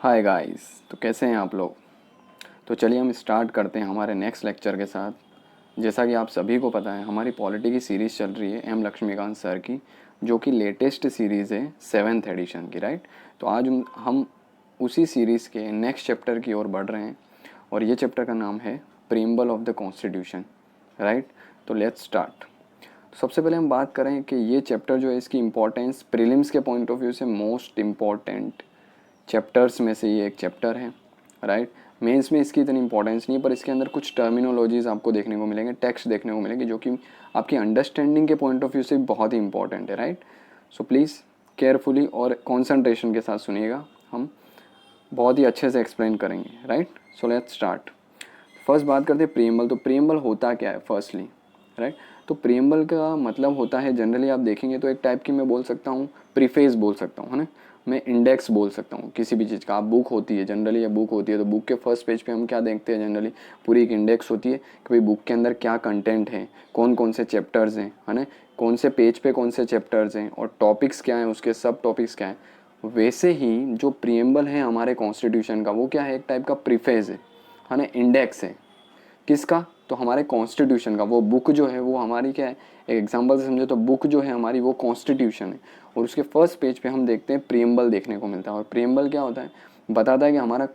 Hi guys, तो कैसे हैं आप लोग। तो चलिए हम स्टार्ट करते हैं हमारे नेक्स्ट लेक्चर के साथ। जैसा कि आप सभी को पता है, हमारी पॉलिटी की सीरीज़ चल रही है एम लक्ष्मीकांत सर की, जो कि लेटेस्ट सीरीज़ है 7th एडिशन की, राइट। तो आज हम उसी सीरीज़ के नेक्स्ट चैप्टर की ओर बढ़ रहे हैं और ये चैप्टर का नाम है preamble of the constitution, right. तो लेट्स स्टार्ट। सबसे पहले हम बात करें कि ये चैप्टर जो है, इसकी इंपॉर्टेंस प्रीलिम्स के पॉइंट ऑफ व्यू से मोस्ट इम्पॉर्टेंट चैप्टर्स में से ये एक चैप्टर है, राइट। मेंस में इसकी इतनी इंपॉर्टेंस नहीं है, पर इसके अंदर कुछ टर्मिनोलॉजीज आपको देखने को मिलेंगे, टेक्स्ट देखने को मिलेंगे, जो कि आपकी अंडरस्टैंडिंग के पॉइंट ऑफ व्यू से बहुत ही इंपॉर्टेंट है, राइट। सो प्लीज़ केयरफुली और कॉन्सेंट्रेशन के साथ सुनिएगा, हम बहुत ही अच्छे से एक्सप्लेन करेंगे, right. So let's start. First बात करते हैं प्रीएम्बल। तो प्रीएम्बल होता क्या है फर्स्टली, राइट। तो प्रीएम्बल का मतलब होता है, जनरली आप देखेंगे तो एक टाइप की मैं बोल सकता हूँ प्रीफेस बोल सकता हूँ, है ना। मैं इंडेक्स बोल सकता हूँ किसी भी चीज़ का। आप बुक होती है जनरली, या बुक होती है तो बुक के फर्स्ट पेज पे हम क्या देखते हैं जनरली, पूरी एक इंडेक्स होती है कि भाई बुक के अंदर क्या कंटेंट है, कौन कौन से चैप्टर्स हैं, है ना, कौन से पेज पे कौन से चैप्टर्स हैं और टॉपिक्स क्या हैं, उसके सब टॉपिक्स क्या हैं। वैसे ही जो प्रीएम्बल है हमारे कॉन्स्टिट्यूशन का, वो क्या है, एक टाइप का प्रीफेस है ना, इंडेक्स है। किसका, तो हमारे कॉन्स्टिट्यूशन का। वो बुक जो है वो हमारी क्या है, एक एग्जांपल से समझे तो बुक जो है हमारी वो कॉन्स्टिट्यूशन है। और उसके फर्स्ट पेज पे हम देखते हैं प्रीएम्बल देखने को मिलता है। और प्रीएम्बल क्या होता है, बताता है कि हमारा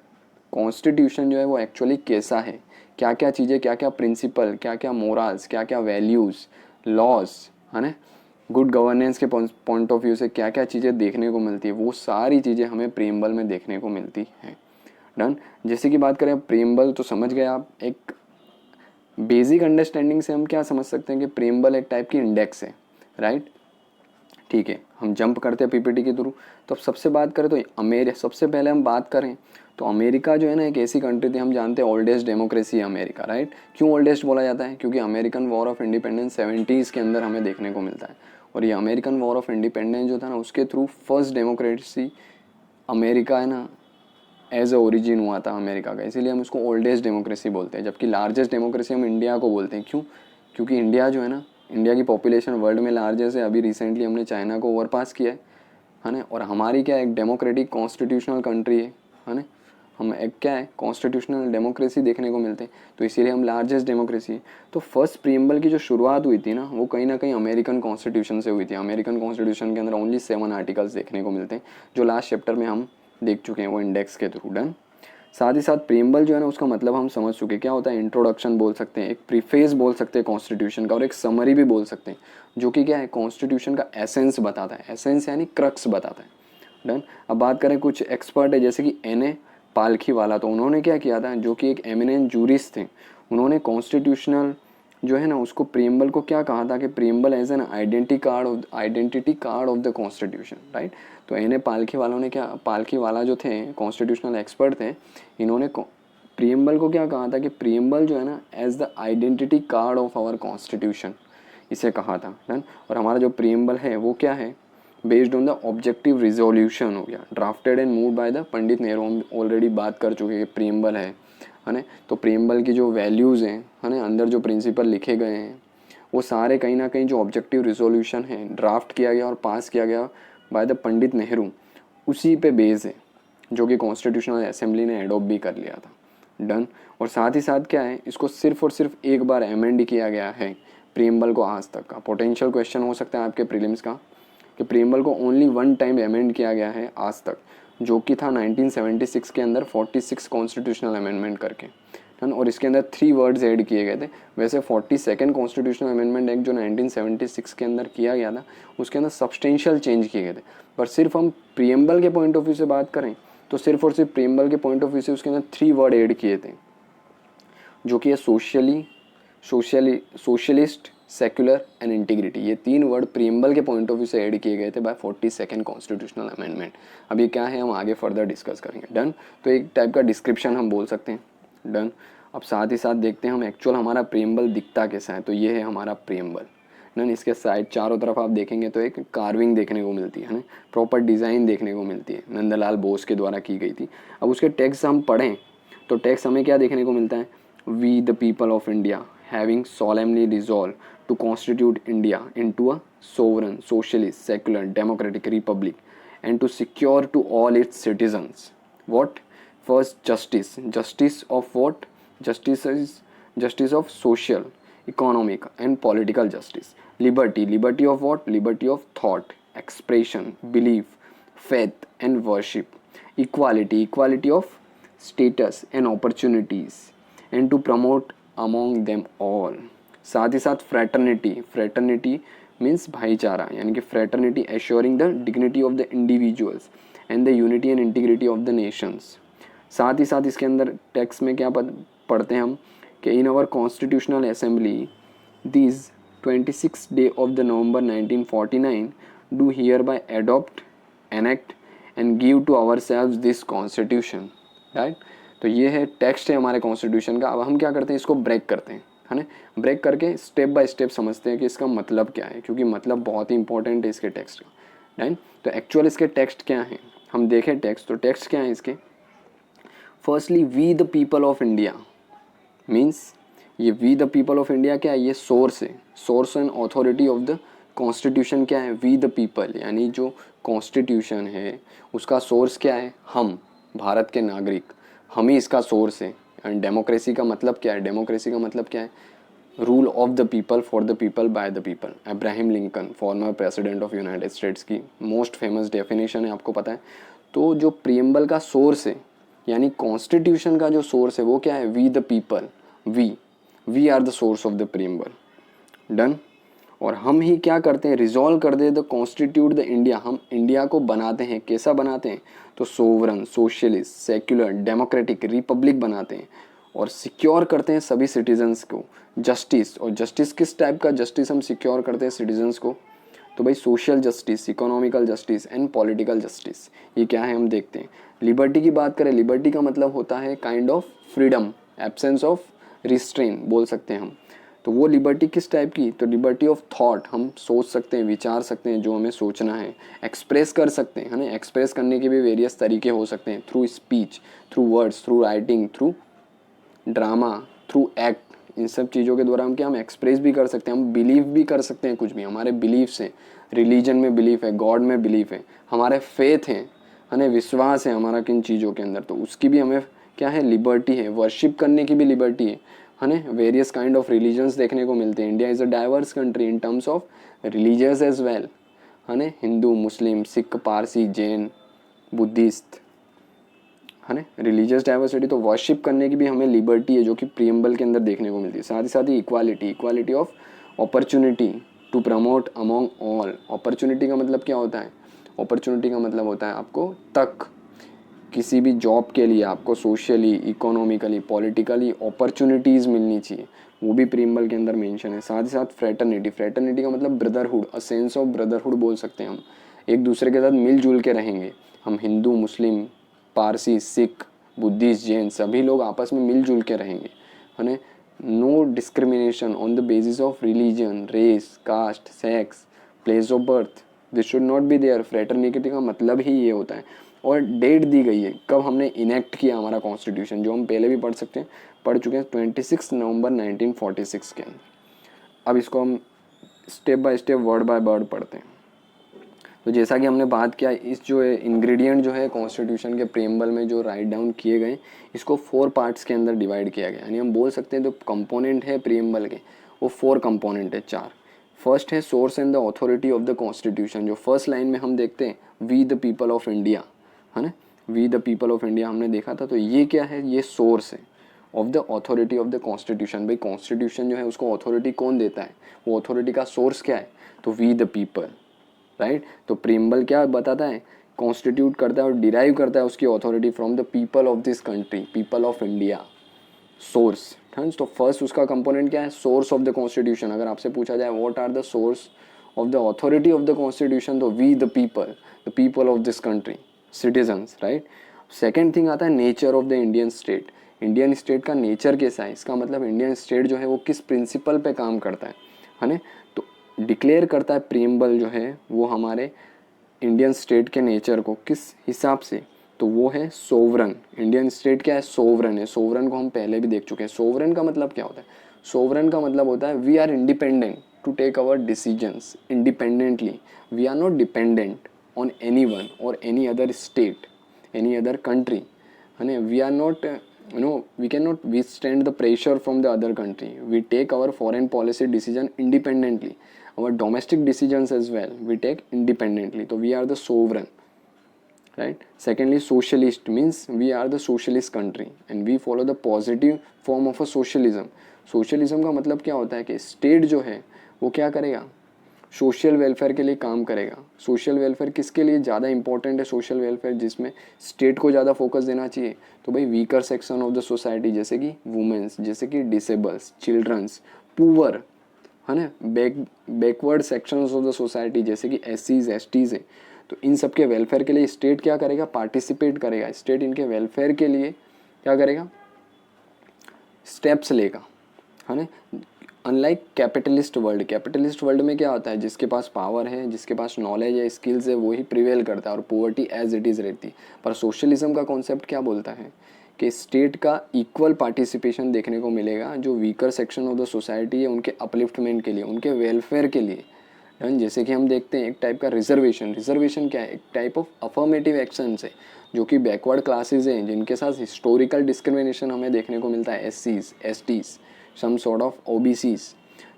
कॉन्स्टिट्यूशन जो है वो एक्चुअली कैसा है, क्या क्या चीज़ें, क्या क्या प्रिंसिपल, क्या क्या मोरल्स, क्या क्या वैल्यूज़, लॉज, है ना, गुड गवर्नेंस के पॉइंट ऑफ व्यू से क्या क्या चीज़ें देखने को मिलती है, वो सारी चीज़ें हमें प्रीएम्बल में देखने को मिलती है। डन। जैसे कि बात करें प्रीएम्बल, तो समझ गए आप, एक बेसिक अंडरस्टैंडिंग से हम क्या समझ सकते हैं कि प्रीएम्बल एक टाइप की इंडेक्स है, राइट। ठीक है, हम जंप करते हैं पीपीटी के थ्रू। तो अब सबसे बात करें तो सबसे पहले हम बात करें तो अमेरिका जो है ना, एक ऐसी कंट्री थी, हम जानते हैं ओल्डेस्ट डेमोक्रेसी है अमेरिका, राइट। क्यों ओल्डेस्ट बोला जाता है, क्योंकि American war of independence 70s के अंदर हमें देखने को मिलता है। और ये अमेरिकन वॉर ऑफ इंडिपेंडेंस जो था ना, उसके थ्रू फर्स्ट डेमोक्रेसी अमेरिका है ना, एज ए ओरिजिन हुआ था अमेरिका का, इसीलिए हम उसको ओल्डेस्ट डेमोक्रेसी बोलते हैं। जबकि लार्जेस्ट डेमोक्रेसी हम इंडिया को बोलते हैं। क्यों, क्योंकि इंडिया जो है ना, इंडिया की पॉपुलेशन वर्ल्ड में लार्जेस्ट है। अभी रिसेंटली हमने चाइना को ओवरपास किया है ना। और हमारी क्या एक डेमोक्रेटिक कॉन्स्टिट्यूशनल कंट्री है ना। हम एक क्या है, कॉन्स्टिट्यूशनल डेमोक्रेसी देखने को मिलते हैं, तो इसीलिए हम लार्जेस्ट डेमोक्रेसी है। तो फर्स्ट प्रीएम्बल की जो शुरुआत हुई थी ना, वो कहीं ना कहीं अमेरिकन कॉन्स्टिट्यूशन से हुई थी। अमेरिकन कॉन्स्टिट्यूशन के अंदर ओनली 7 आर्टिकल्स देखने को मिलते हैं, जो लास्ट चैप्टर में हम देख चुके हैं, वो इंडेक्स के थ्रू। डन। साथ ही साथ प्रीएम्बल जो है ना, उसका मतलब हम समझ चुके क्या होता है। इंट्रोडक्शन बोल सकते हैं, एक प्रीफेस बोल सकते हैं कॉन्स्टिट्यूशन का, और एक समरी भी बोल सकते हैं, जो कि क्या है, कॉन्स्टिट्यूशन का एसेंस बताता है। एसेंस यानी क्रक्स बताता है। डन। अब बात करें कुछ एक्सपर्ट है, जैसे कि एन ए पालखी वाला, तो उन्होंने क्या किया था, जो कि एक एमिनेंट जूरिस्ट थे, उन्होंने कॉन्स्टिट्यूशनल जो है ना, उसको प्रीएम्बल को क्या कहा था कि preamble as an identity card of the constitution, right. तो एन ए पालखी वालों ने क्या, पालखी वाला जो थे कॉन्स्टिट्यूशनल एक्सपर्ट थे, इन्होंने प्रीएम्बल को क्या कहा था कि प्रीएम्बल जो है ना, as the identity card of our constitution, इसे कहा था। डन। और हमारा जो प्रीएम्बल है वो क्या है, based on the objective resolution हो गया, drafted and move by the Pandit Nehru. हम ऑलरेडी बात कर चुके हैं कि प्रीएम्बल है ना। तो प्रीएम्बल की जो वैल्यूज़ हैं, है ना, अंदर जो प्रिंसिपल लिखे गए हैं, वो सारे कहीं ना कहीं जो ऑब्जेक्टिव रिजोल्यूशन है, ड्राफ्ट किया गया और पास किया गया बाय द पंडित नेहरू, उसी पे बेस है, जो कि कॉन्स्टिट्यूशनल असेंबली ने एडॉप्ट भी कर लिया था। डन। और साथ ही साथ क्या है, इसको सिर्फ और सिर्फ एक बार अमेंड किया गया है प्रीएम्बल को आज तक का। पोटेंशियल क्वेश्चन हो सकता है आपके प्रीलिम्स का कि प्रीएम्बल को ओनली 1 टाइम अमेंड किया गया है आज तक, जो कि था 1976 के अंदर 46 कॉन्स्टिट्यूशनल अमेंडमेंट करके। डन। और इसके अंदर 3 वर्ड्स ऐड किए गए थे। वैसे 42nd कॉन्स्टिट्यूशनल अमेंडमेंट एक्ट जो 1976 के अंदर किया गया था, उसके अंदर सब्सटेंशियल चेंज किए गए थे। पर सिर्फ हम प्रीएम्बल के पॉइंट ऑफ व्यू से बात करें तो सिर्फ और सिर्फ प्रीएम्बल के पॉइंट ऑफ व्यू से उसके अंदर 3 वर्ड ऐड किए थे, जो कि है सोशलिस्ट, सेक्युलर एंड इंटीग्रिटी। ये 3 वर्ड प्रीएम्बल के पॉइंट ऑफ व्यू से ऐड किए गए थे बाय 42nd कॉन्स्टिट्यूशनल अमेंडमेंट। अब ये क्या है, हम आगे फर्दर डिस्कस करेंगे। डन। तो एक टाइप का डिस्क्रिप्शन हम बोल सकते हैं। डन। अब साथ ही साथ देखते हैं हम एक्चुअल हमारा प्रीएम्बल दिखता कैसा है। तो ये है हमारा प्रीएम्बल। डन। इसके साइड चारों तरफ आप देखेंगे तो एक कार्विंग देखने को मिलती है ना, प्रॉपर डिज़ाइन देखने को मिलती है, नंदलाल बोस के द्वारा की गई थी। अब उसके टेक्स्ट हम पढ़ें तो टेक्स्ट हमें क्या देखने को मिलता है, we the people of India having solemnly resolved to constitute India into a sovereign, socialist, secular, democratic republic and to secure to all its citizens What? First, justice. Justice of what? Justice is justice of social, economic, and political justice. Liberty. Liberty of what? Liberty of thought, expression, belief, faith, and worship. Equality. Equality of status and opportunities, and to promote among them all. साथ ही साथ fraternity. Fraternity means भाईचारा, यानी कि fraternity assuring the dignity of the individuals and the unity and integrity of the Nations. साथ ही साथ इसके अंदर टेक्स्ट में क्या पढ़ते हैं हम कि in our constitutional assembly these 26 day of the November 1949 do hereby adopt, enact and give to ourselves this constitution. Right. तो ये है टेक्स्ट है हमारे कॉन्स्टिट्यूशन का. अब हम क्या करते हैं, इसको ब्रेक करते हैं, है ना. ब्रेक करके स्टेप बाय स्टेप समझते हैं कि इसका मतलब क्या है, क्योंकि मतलब बहुत ही इंपॉर्टेंट है इसके टेक्स्ट का. राइट. तो एक्चुअल इसके टेक्स्ट क्या है, हम देखें टेक्स्ट. तो टेक्स्ट क्या है इसके. Firstly, we the people of India means, ये we the people of India क्या है, ये सोर्स है. Source and authority of the constitution क्या है, वी द पीपल, यानी जो कॉन्स्टिट्यूशन है उसका सोर्स क्या है, हम भारत के नागरिक, हम ही इसका सोर्स है. एंड डेमोक्रेसी का मतलब क्या है, डेमोक्रेसी का मतलब क्या है, rule of the people for the people by the people. Abraham Lincoln, former president of United states की मोस्ट फेमस डेफिनेशन है, आपको पता है. तो जो प्रीएम्बल का सोर्स है, यानी कॉन्स्टिट्यूशन का जो सोर्स है वो क्या है, we the people. We are the source of the preamble. Done. और हम ही क्या करते हैं, रिजॉल्व कर दे द कॉन्स्टिट्यूट द इंडिया. हम इंडिया को बनाते हैं, कैसा बनाते हैं, तो sovereign, socialist, secular, democratic, republic बनाते हैं. और सिक्योर करते हैं सभी सिटीजन्स को जस्टिस. और जस्टिस किस टाइप का जस्टिस हम सिक्योर करते हैं सिटीजन्स को, तो भाई social justice, economical justice and political justice. ये क्या है हम देखते हैं. लिबर्टी की बात करें, लिबर्टी का मतलब होता है kind of freedom, absence of restrain बोल सकते हैं हम. तो वो लिबर्टी किस टाइप की, तो लिबर्टी ऑफ थॉट, हम सोच सकते हैं, विचार सकते हैं जो हमें सोचना है, एक्सप्रेस कर सकते हैं, है ना. एक्सप्रेस करने के भी वेरियस तरीके हो सकते हैं, through speech, through words, through writing, through drama, through act. इन सब चीज़ों के द्वारा हम क्या, हम एक्सप्रेस भी कर सकते हैं, हम बिलीव भी कर सकते हैं कुछ भी. हमारे बिलीव्स हैं, रिलीजन में बिलीफ है, गॉड में बिलीफ है, हमारे फेथ हैं, है ना, विश्वास है हमारा किन चीज़ों के अंदर, तो उसकी भी हमें क्या है, लिबर्टी है. वर्शिप करने की भी लिबर्टी है ना. वेरियस काइंड ऑफ रिलीजन्स देखने को मिलते हैं. India is a diverse country in terms of religious as well, है ना. हिंदू, मुस्लिम, सिख, पारसी, जैन, बुद्धिस्ट, है ना, रिलीजियस डाइवर्सिटी. तो वर्शिप करने की भी हमें लिबर्टी है जो कि प्रीएम्बल के अंदर देखने को मिलती है. साथ ही equality, equality of opportunity to promote among all. Opportunity का मतलब क्या होता है, अपॉर्चुनिटी का मतलब होता है आपको तक, किसी भी जॉब के लिए आपको सोशली, इकोनॉमिकली, पॉलिटिकली अपॉर्चुनिटीज़ मिलनी चाहिए, वो भी प्रीएम्बल के अंदर मेंशन है. साथ ही साथ फ्रेटर्निटी, फ्रेटर्निटी का मतलब brotherhood, a sense of brotherhood बोल सकते हैं हम. एक दूसरे के साथ मिलजुल के रहेंगे हम, हिंदू, मुस्लिम, पारसी, सिख, बुद्धिस्ट, जैन, सभी लोग आपस में मिलजुल के रहेंगे, है ना. No discrimination on the basis of religion, race, caste, sex, place of birth, this should not be there. Fraternity का मतलब ही ये होता है. और डेट दी गई है कब हमने इनेक्ट किया हमारा कॉन्स्टिट्यूशन, जो हम पहले भी पढ़ चुके हैं 26 नवंबर 1946 के अंदर. अब इसको हम step by step, word by word पढ़ते हैं. तो जैसा कि हमने बात किया, इस जो है इंग्रेडिएंट जो है कॉन्स्टिट्यूशन के प्रीएम्बल में जो राइट डाउन किए गए, इसको 4 पार्ट्स के अंदर डिवाइड किया गया. यानी हम बोल सकते हैं जो कंपोनेंट है प्रीएम्बल के, वो 4 कंपोनेंट है, 4. फर्स्ट है source and the authority of the constitution. जो फर्स्ट लाइन में हम देखते हैं, we the people of India, है ना, we the people of India हमने देखा था. तो ये क्या है, ये सोर्स है of the authority of the constitution. भाई कॉन्स्टिट्यूशन जो है उसको अथॉरिटी कौन देता है, वो अथॉरिटी का सोर्स क्या है, तो वी द पीपल. राइट. तो प्रीएम्बल क्या बताता है, कॉन्स्टिट्यूट करता है और डिराइव करता है उसकी authority from the people of this country, people of India. Source. तो फर्स्ट उसका कंपोनेंट क्या है, सोर्स ऑफ द कॉन्स्टिट्यूशन. अगर आपसे पूछा जाए what are the source of the authority of the constitution, तो we the people of this country, citizens. Right. Second thing आता है nature of the Indian state. Indian state का नेचर कैसा है, इसका मतलब इंडियन स्टेट जो है वो किस प्रिंसिपल पे काम करता है ना. तो डिक्लेयर करता है प्रीएम्बल जो है वो हमारे इंडियन स्टेट के नेचर को किस हिसाब से, तो वो है सोवरन. इंडियन स्टेट क्या है, सोवरन है. सोवरन को हम पहले भी देख चुके हैं. सोवरन का मतलब क्या होता है, सोवरन का मतलब होता है we are independent to take our decisions independently. We are not dependent on any one और any other state any other country. And we are not, we cannot withstand the pressure from the other country. We take our foreign policy decision independently. Our domestic decisions as well, we take independently. So we are the sovereign, right? Secondly, socialist means we are the socialist country and we follow the positive form of a socialism. Socialism का मतलब क्या होता है कि state जो है वो क्या करेगा, सोशल वेलफेयर के लिए काम करेगा. सोशल वेलफेयर किसके लिए ज़्यादा इंपॉर्टेंट है? सोशल वेलफेयर जिसमें स्टेट को ज़्यादा फोकस देना चाहिए. तो भाई weaker section of the society जैसे कि वुमेन्स, जैसे कि डिसेबल्स, चिल्ड्रंस, पुअर, है ना, backward sections of the society जैसे कि एससीज एसटीज है. तो इन सब के वेलफेयर के लिए स्टेट क्या करेगा, पार्टिसिपेट करेगा. स्टेट इनके वेलफेयर के लिए क्या करेगा, स्टेप्स लेगा, है ना. अनलाइक कैपिटलिस्ट वर्ल्ड में क्या होता है, जिसके पास पावर है, जिसके पास नॉलेज है, स्किल्स है, वही प्रिवेल करता है और पॉवर्टी एज इट इज़ रहती. पर सोशलिज्म का कॉन्सेप्ट क्या बोलता है कि स्टेट का इक्वल पार्टिसिपेशन देखने को मिलेगा. जो weaker section of the society है उनके अपलिफ्टमेंट के लिए, उनके वेलफेयर के लिए. जैसे कि हम देखते हैं एक टाइप का रिजर्वेशन क्या है, एक टाइप ऑफ अफर्मेटिव एक्शंस है जो कि बैकवर्ड क्लासेज हैं जिनके साथ हिस्टोरिकल डिस्क्रिमिनेशन हमें देखने को मिलता है. एससीज STs, some sort of OBCs,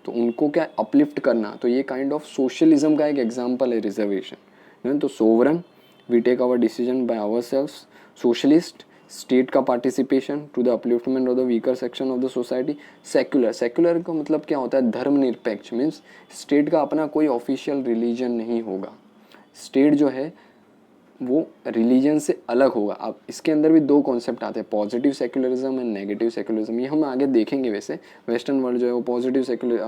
तो उनको क्या अपलिफ्ट करना. तो ये काइंड ऑफ सोशलिज्म का एक एग्जांपल है रिजर्वेशन. तो sovereign, we take our decision by our selves. Socialist, state का participation to the upliftment of the weaker section of the society. Secular का मतलब क्या होता है, धर्मनिरपेक्ष. मीन्स स्टेट का अपना कोई ऑफिशियल रिलीजन नहीं होगा. स्टेट जो है वो रिलीजन से अलग होगा. अब इसके अंदर भी दो कॉन्सेप्ट आते हैं, positive secularism and negative secularism. ये हम आगे देखेंगे. वैसे वेस्टर्न वर्ल्ड जो है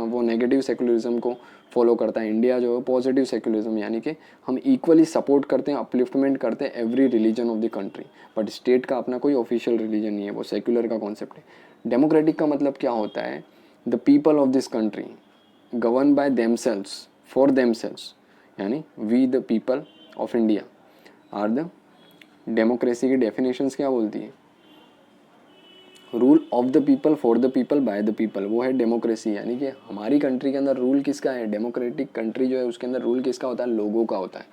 वो नेगेटिव सेक्युलरिज्म को फॉलो करता है. इंडिया जो है पॉजिटिव सेक्युलरिज्म, यानी कि हम इक्वली सपोर्ट करते हैं, अपलिफ्टमेंट करते हैं every religion of the country. But state का अपना कोई ऑफिशियल रिलीजन नहीं है, वो सेक्युलर का कॉन्सेप्ट है. डेमोक्रेटिक का मतलब क्या होता है, the people of this country govern by themselves for themselves, यानी we the people of India are the. Democracy की डेफिनेशंस क्या बोलती है, rule of the people for the people by the people, वो है डेमोक्रेसी. यानी कि हमारी कंट्री के अंदर रूल किसका है, डेमोक्रेटिक कंट्री जो है उसके अंदर रूल किसका होता है, लोगों का होता है.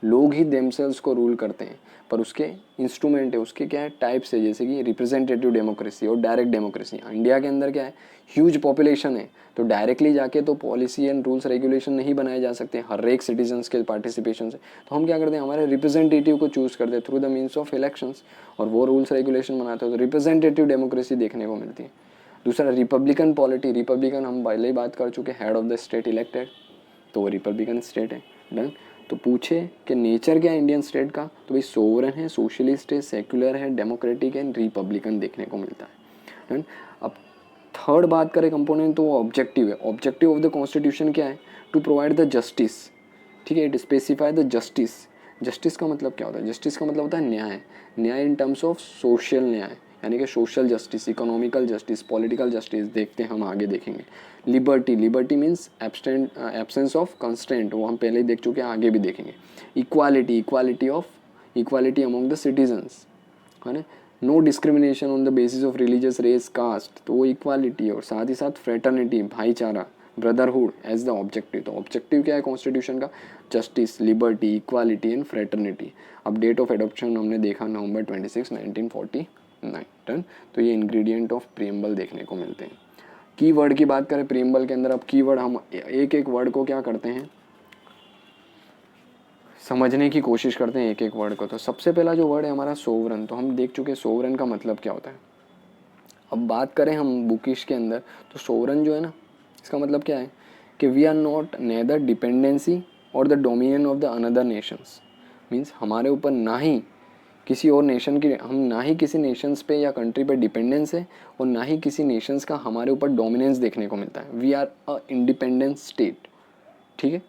लोग ही देमसेल्व्स को रूल करते हैं. पर उसके इंस्ट्रूमेंट है, उसके क्या है, टाइप्स है, जैसे कि रिप्रेजेंटेटिव डेमोक्रेसी और डायरेक्ट डेमोक्रेसी. इंडिया के अंदर क्या है, ह्यूज पॉपुलेशन है, तो डायरेक्टली जाके तो पॉलिसी एंड रूल्स रेगुलेशन नहीं बनाए जा सकते हर एक सिटीजन्स के पार्टिसिपेशन से. तो हम क्या करते हैं, हमारे रिप्रेजेंटेटिव को चूज़ करते हैं through the means of elections, और वो रूल्स रेगुलेशन बनाते हैं. तो रिप्रेजेंटेटिव डेमोक्रेसी देखने को मिलती है. दूसरा रिपब्लिकन पॉलिटी. रिपब्लिकन हम पहले ही बात कर चुके, head of the state elected, तो वो रिपब्लिकन स्टेट है. डन. तो पूछे कि नेचर क्या है इंडियन स्टेट का, तो भाई सोवरन है, सोशलिस्ट है, सेक्युलर है, डेमोक्रेटिक है, रिपब्लिकन देखने को मिलता है. डन. अब थर्ड बात करें कंपोनेंट, तो वो ऑब्जेक्टिव है. ऑब्जेक्टिव ऑफ द कॉन्स्टिट्यूशन क्या है, टू प्रोवाइड द जस्टिस. ठीक है, it specify the justice. Justice का मतलब क्या होता है, जस्टिस का मतलब होता है न्याय. न्याय इन टर्म्स ऑफ सोशल न्याय, यानी कि social justice, economical justice, political justice देखते हैं, हम आगे देखेंगे. Liberty means absence of constraint, वो हम पहले ही देख चुके हैं, आगे भी देखेंगे. इक्वालिटी अमॉन्ग द सिटीजन्स, है ना. No discrimination on the basis of religious, race, caste, तो वो इक्वालिटी. और साथ ही साथ फ्रेटर्निटी, भाईचारा, ब्रदरहुड एज द ऑब्जेक्टिव. तो ऑब्जेक्टिव क्या है कॉन्स्टिट्यूशन का, justice, liberty, equality and fraternity. अब डेट ऑफ एडॉप्शन हमने देखा November 26, 1949. टन. तो ये इंग्रेडिएंट ऑफ प्रीएम्बल देखने को मिलते हैं. कीवर्ड की बात करें प्रीएम्बल के अंदर. अब कीवर्ड हम एक एक वर्ड को क्या करते हैं, समझने की कोशिश करते हैं एक एक वर्ड को. तो सबसे पहला जो वर्ड है हमारा सोवरन, तो हम देख चुके सोवरन का मतलब क्या होता है. अब बात करें हम बुकिश के अंदर, तो सोवरन जो है ना, इसका मतलब क्या है कि we are not neither dependency और the dominion of the another nations. Means हमारे ऊपर ना ही किसी और नेशन की, हम ना ही किसी नेशंस पे या कंट्री पे डिपेंडेंस है, और ना ही किसी नेशंस का हमारे ऊपर डोमिनेंस देखने को मिलता है. We are a independent state. ठीक है,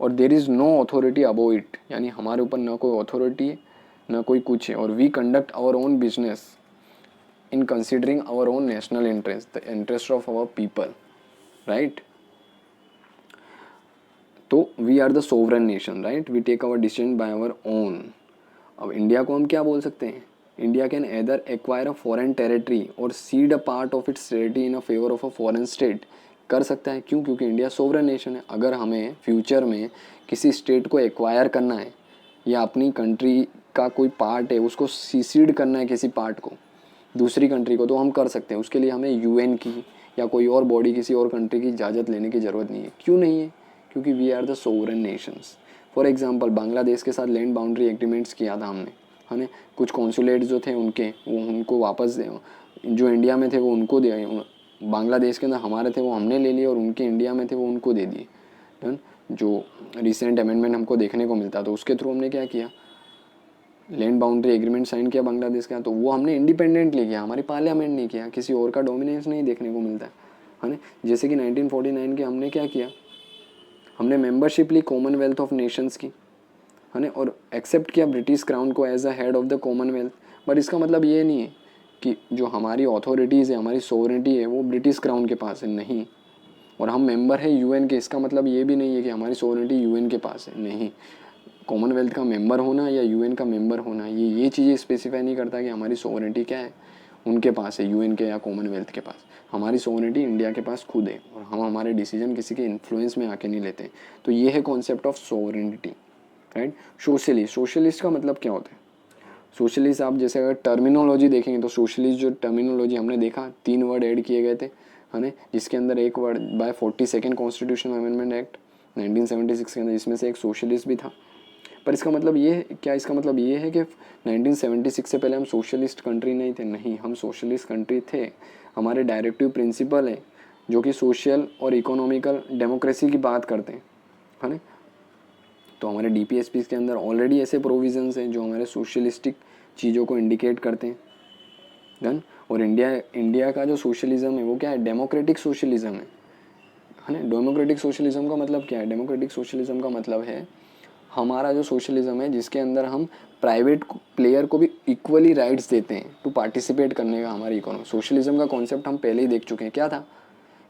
और there is no authority above it, यानी हमारे ऊपर ना कोई अथॉरिटी है ना कोई कुछ है. और we conduct our own business in considering our own national interest, the interest of our people, right. तो we are the sovereign nation, right. We take our decision by our own. अब India को हम क्या बोल सकते हैं, India can either acquire a foreign territory और cede a part of its territory in a favour of a foreign state. कर सकता है, क्यों, क्योंकि इंडिया सोवरन नेशन है. अगर हमें फ्यूचर में किसी स्टेट को एक्वायर करना है या अपनी कंट्री का कोई पार्ट है उसको सीसीड करना है किसी पार्ट को दूसरी कंट्री को, तो हम कर सकते हैं। उसके लिए हमें यूएन की या कोई और बॉडी किसी और कंट्री की इजाज़त लेने की ज़रूरत नहीं है। क्यों नहीं है? क्योंकि we are the sovereign nations. For example Bangladesh के साथ लैंड बाउंड्री एग्रीमेंट्स किया था हमने, है ना। कुछ कॉन्सुलेट जो थे उनके वो उनको वापस दे, जो इंडिया में थे वो उनको दे, बांग्लादेश के अंदर हमारे थे वो हमने ले लिए और उनके इंडिया में थे वो उनको दे दिए। डन। जो रिसेंट अमेंडमेंट हमको देखने को मिलता, तो उसके थ्रू हमने क्या किया, लैंड बाउंड्री एग्रीमेंट साइन किया बांग्लादेश का। तो वो हमने इंडिपेंडेंटली किया, हमारी पार्लियामेंट नहीं किया, किसी और का डोमिनेंस नहीं देखने को मिलता है ना। जैसे कि 1949 के हमने क्या किया, हमने मेंबरशिप ली कॉमनवेल्थ ऑफ नेशंस की, है ना, और एक्सेप्ट किया ब्रिटिश क्राउन को as a head of the commonwealth. But इसका मतलब ये नहीं है कि जो हमारी अथॉरिटीज़ है, हमारी सोवरेनिटी है, वो ब्रिटिश क्राउन के पास है, नहीं। और हम मेंबर है यूएन के, इसका मतलब ये भी नहीं है कि हमारी सोवरेनिटी यूएन के पास है, नहीं। कॉमनवेल्थ का मेंबर होना या यूएन का मेंबर होना ये चीज़ें स्पेसिफाई नहीं करता कि हमारी सोवरेनिटी क्या है, उनके पास है, यूएन के या कॉमनवेल्थ के पास। हमारी सोवरेनिटी इंडिया के पास खुद है और हम हमारे डिसीजन किसी के इन्फ्लुएंस में आके नहीं लेते। तो ये है concept of sovereignty, right. Socialist का मतलब क्या होता है? सोशलिस्ट आप जैसे अगर टर्मिनोलॉजी देखेंगे तो सोशलिस्ट जो टर्मिनोलॉजी हमने देखा 3 वर्ड ऐड किए गए थे, है ना, जिसके अंदर एक word by 42nd constitutional amendment act 1976 के अंदर, इसमें से एक सोशलिस्ट भी था। पर इसका मतलब ये है क्या? इसका मतलब ये है कि 1976 से पहले हम सोशलिस्ट कंट्री नहीं थे, नहीं, हम सोशलिस्ट कंट्री थे। हमारे डायरेक्टिव प्रिंसिपल है जो कि सोशल और इकोनॉमिकल डेमोक्रेसी की बात करते हैं, है ना। तो हमारे डीपीएसपी के अंदर ऑलरेडी ऐसे प्रोविजंस हैं जो हमारे सोशलिस्टिक चीज़ों को इंडिकेट करते हैं। डन। और इंडिया का जो सोशलिज्म है वो क्या है? डेमोक्रेटिक सोशलिज्म है ना। डेमोक्रेटिक सोशलिज्म का मतलब क्या है? डेमोक्रेटिक सोशलिज्म का मतलब है हमारा जो सोशलिज्म है जिसके अंदर हम प्राइवेट प्लेयर को भी इक्वली राइट्स देते हैं टू पार्टिसिपेट करने का हमारी इकोनॉमी। सोशलिज्म का कॉन्सेप्ट हम पहले ही देख चुके हैं, क्या था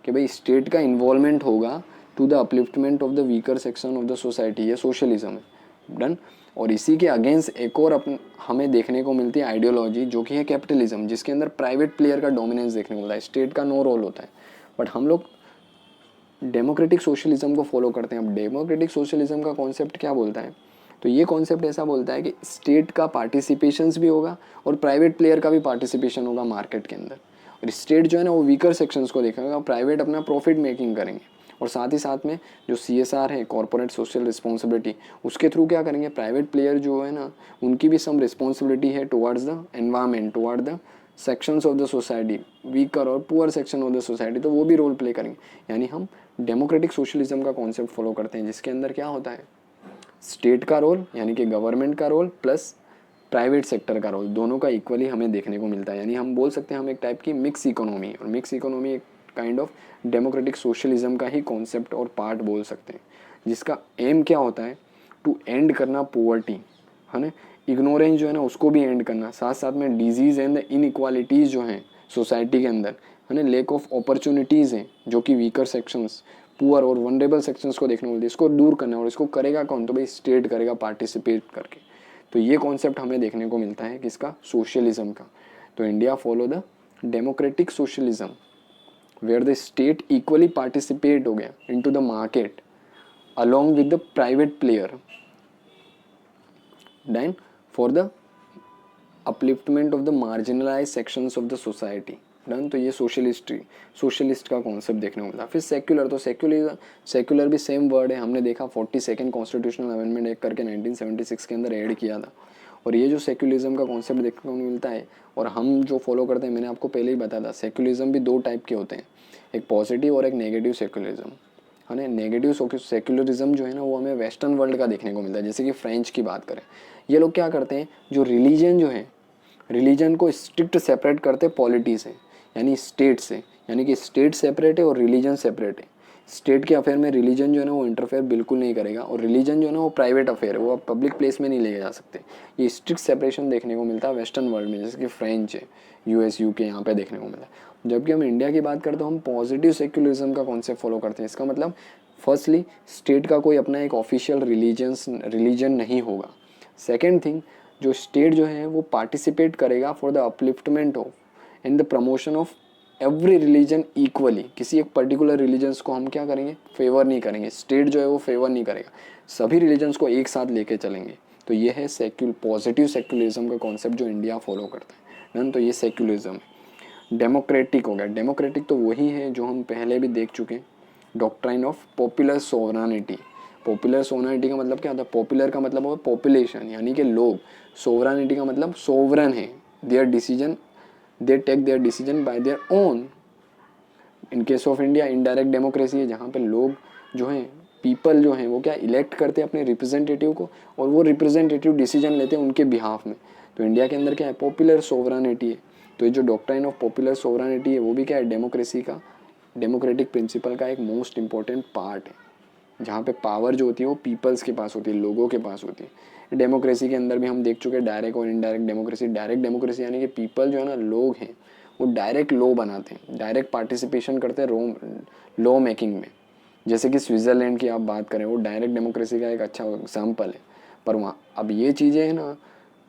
कि भाई स्टेट का इन्वॉल्वमेंट होगा to the upliftment of the weaker section of the society, ये सोशलिज्म है। डन। और इसी के अगेंस्ट एक और हमें देखने को मिलती है आइडियोलॉजी जो कि है कैपिटलिज्म, जिसके अंदर प्राइवेट प्लेयर का डोमिनेंस देखने को मिलता है, स्टेट का नो रोल होता है। बट हम लोग डेमोक्रेटिक सोशलिज्म को फॉलो करते हैं। अब डेमोक्रेटिक सोशलिज्म का कॉन्सेप्ट क्या बोलता है? तो ये कॉन्सेप्ट ऐसा बोलता है कि स्टेट का पार्टिसिपेशंस भी होगा और प्राइवेट प्लेयर का भी पार्टिसिपेशन होगा मार्केट के अंदर। और स्टेट जो है ना वो वीकर सेक्शंस को देखेगा, प्राइवेट अपना प्रॉफिट मेकिंग करेंगे। और साथ ही साथ में जो CSR है, कॉर्पोरेट सोशल रिस्पॉन्सिबिलिटी, उसके थ्रू क्या करेंगे, प्राइवेट प्लेयर जो है ना उनकी भी सम रिस्पॉन्सिबिलिटी है towards the environment, toward the sections of the society, weaker और poor section of the society, तो वो भी रोल प्ले करेंगे। यानी हम डेमोक्रेटिक सोशलिज्म का कॉन्सेप्ट फॉलो करते हैं जिसके अंदर क्या होता है, स्टेट का रोल यानी कि गवर्नमेंट का रोल प्लस प्राइवेट सेक्टर का रोल, दोनों का इक्वली हमें देखने को मिलता है। यानी हम बोल सकते हैं हम एक टाइप की मिक्स इकोनॉमी है, और मिक्स इकोनॉमी एक काइंड ऑफ डेमोक्रेटिक सोशलिज्म का ही कॉन्सेप्ट और पार्ट बोल सकते हैं, जिसका एम क्या होता है, टू एंड करना पोवर्टी, है ना, इग्नोरेंस जो है ना उसको भी एंड करना, साथ साथ में डिजीज़ एंड द इनइक्वालिटीज़ जो हैं सोसाइटी के अंदर, है ना, लेक ऑफ अपॉर्चुनिटीज़ हैं जो कि वीकर सेक्शंस, पुअर और वनरेबल सेक्शंस को देखने को मिलती है, इसको दूर करना। और इसको करेगा कौन? तो भाई स्टेट करेगा पार्टिसिपेट करके। तो ये कॉन्सेप्ट हमें देखने को मिलता है किसका? सोशलिज्म का। तो India follow the democratic socialism where the state equally participate हो गया into the market along with the private player then for the upliftment of the marginalized sections of the society done. तो ये socialist का concept देखने को मिला। फिर secular, तो सेक्युलर भी सेम वर्ड है, हमने देखा 42nd कॉन्स्टिट्यूशनल अमेंडमेंट एक करके 1976 के अंदर ऐड किया था। और ये जो सेक्युलिज्म का कॉन्सेप्ट देखने को मिलता है और हम जो फॉलो करते हैं, मैंने आपको पहले ही बताया था, सेक्युलिज्म भी 2 टाइप के होते हैं, एक पॉजिटिव और एक नेगेटिव सेक्युलिज्म, है ना। नेगेटिव सेक्युलरिज्म जो है ना वो हमें वेस्टर्न वर्ल्ड का देखने को मिलता है। जैसे कि फ्रेंच की बात करें, ये लोग क्या करते हैं, जो रिलीजन जो है, रिलीजन को स्ट्रिक्ट सेपरेट करते पॉलिटी से, यानी स्टेट से, यानी कि स्टेट सेपरेट है और रिलीजन सेपरेट है। स्टेट के अफेयर में रिलीजन जो है ना वो इंटरफेयर बिल्कुल नहीं करेगा, और रिलीजन जो है ना वो प्राइवेट अफेयर है, वो आप पब्लिक प्लेस में नहीं ले जा सकते। ये स्ट्रिक्ट सेपरेशन देखने को मिलता है वेस्टर्न वर्ल्ड में, जैसे कि फ्रेंच है, US UK यहाँ पे देखने को मिलता है। जबकि हम इंडिया की बात करते हैं, हम पॉजिटिव सेक्युलरिज्म का कॉन्सेप्ट फॉलो करते हैं। इसका मतलब फर्स्टली स्टेट का कोई अपना एक ऑफिशियल रिलीजन नहीं होगा। सेकेंड थिंग, जो स्टेट जो है वो पार्टिसिपेट करेगा for the upliftment of and the promotion of every religion equally. किसी एक पर्टिकुलर रिलीजन्स को हम क्या करेंगे, फेवर नहीं करेंगे, स्टेट जो है वो फेवर नहीं करेगा, सभी रिलीजन्स को एक साथ लेके चलेंगे। तो ये है पॉजिटिव सेक्युलरिज्म का कॉन्सेप्ट जो इंडिया फॉलो करता है डन। तो ये सेक्युलरिज्म है। डेमोक्रेटिक हो गया, डेमोक्रेटिक तो वही है जो हम पहले भी देख चुके हैं, डॉक्ट्राइन ऑफ पॉपुलर सोवरानिटी। पॉपुलर सोवरानिटी का मतलब क्या होता है? पॉपुलर का मतलब होगा पॉपुलेशन यानी कि लोग, सोवरानिटी का मतलब सोवरन है, their decision, they take their decision by their own. In case of India indirect democracy है, जहाँ पे लोग जो हैं, पीपल जो हैं वो क्या इलेक्ट करते हैं अपने रिप्रेजेंटेटिव को, और वो रिप्रेजेंटेटिव डिसीजन लेते हैं उनके बिहाफ में। तो इंडिया के अंदर क्या है? पॉपुलर सोवरानिटी है। तो ये जो डॉक्ट्राइन ऑफ पॉपुलर सोवरानिटी है वो भी क्या है? डेमोक्रेसी का, डेमोक्रेटिक प्रिंसिपल का एक मोस्ट इंपॉर्टेंट पार्ट है, जहाँ पे पावर जो होती है वो पीपल्स के पास होती है, लोगों के पास होती है। डेमोक्रेसी के अंदर भी हम देख चुके हैं डायरेक्ट और इनडायरेक्ट डेमोक्रेसी। डायरेक्ट डेमोक्रेसी यानी कि पीपल जो है ना, लोग हैं, वो डायरेक्ट लॉ बनाते हैं, डायरेक्ट पार्टिसिपेशन करते हैं लॉ मेकिंग में। जैसे कि स्विट्ज़रलैंड की आप बात करें, वो डायरेक्ट डेमोक्रेसी का एक अच्छा एग्जाम्पल है। पर वहाँ अब ये चीज़ें हैं ना,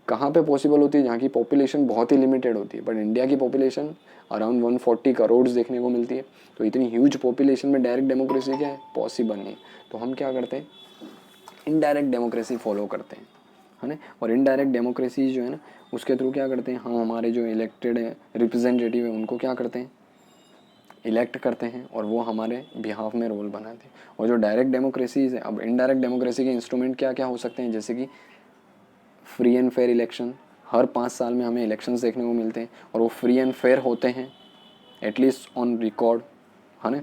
कहाँ पे पॉसिबल होती है? जहाँ की पॉपुलेशन बहुत ही लिमिटेड होती है। बट इंडिया की पॉपुलेशन अराउंड 140 करोड़ देखने को मिलती है। तो इतनी ह्यूज पॉपुलेशन में डायरेक्ट डेमोक्रेसी क्या है? पॉसिबल नहीं। तो हम क्या करते हैं? इनडायरेक्ट डेमोक्रेसी फॉलो करते हैं, है ना। और इनडायरेक्ट डेमोक्रेसी जो है ना, उसके थ्रू क्या करते हैं हम? हमारे जो इलेक्टेड रिप्रेजेंटेटिव है उनको क्या करते हैं? इलेक्ट करते हैं, और वो हमारे बिहाफ में रोल बनाते हैं। और जो डायरेक्ट डेमोक्रेसी है, अब इनडायरेक्ट डेमोक्रेसी के इंस्ट्रूमेंट क्या क्या हो सकते हैं? जैसे कि फ्री एंड फेयर इलेक्शन। हर 5 साल में हमें इलेक्शंस देखने को मिलते हैं, और वो फ्री एंड फेयर होते हैं, एटलीस्ट ऑन रिकॉर्ड, है ना।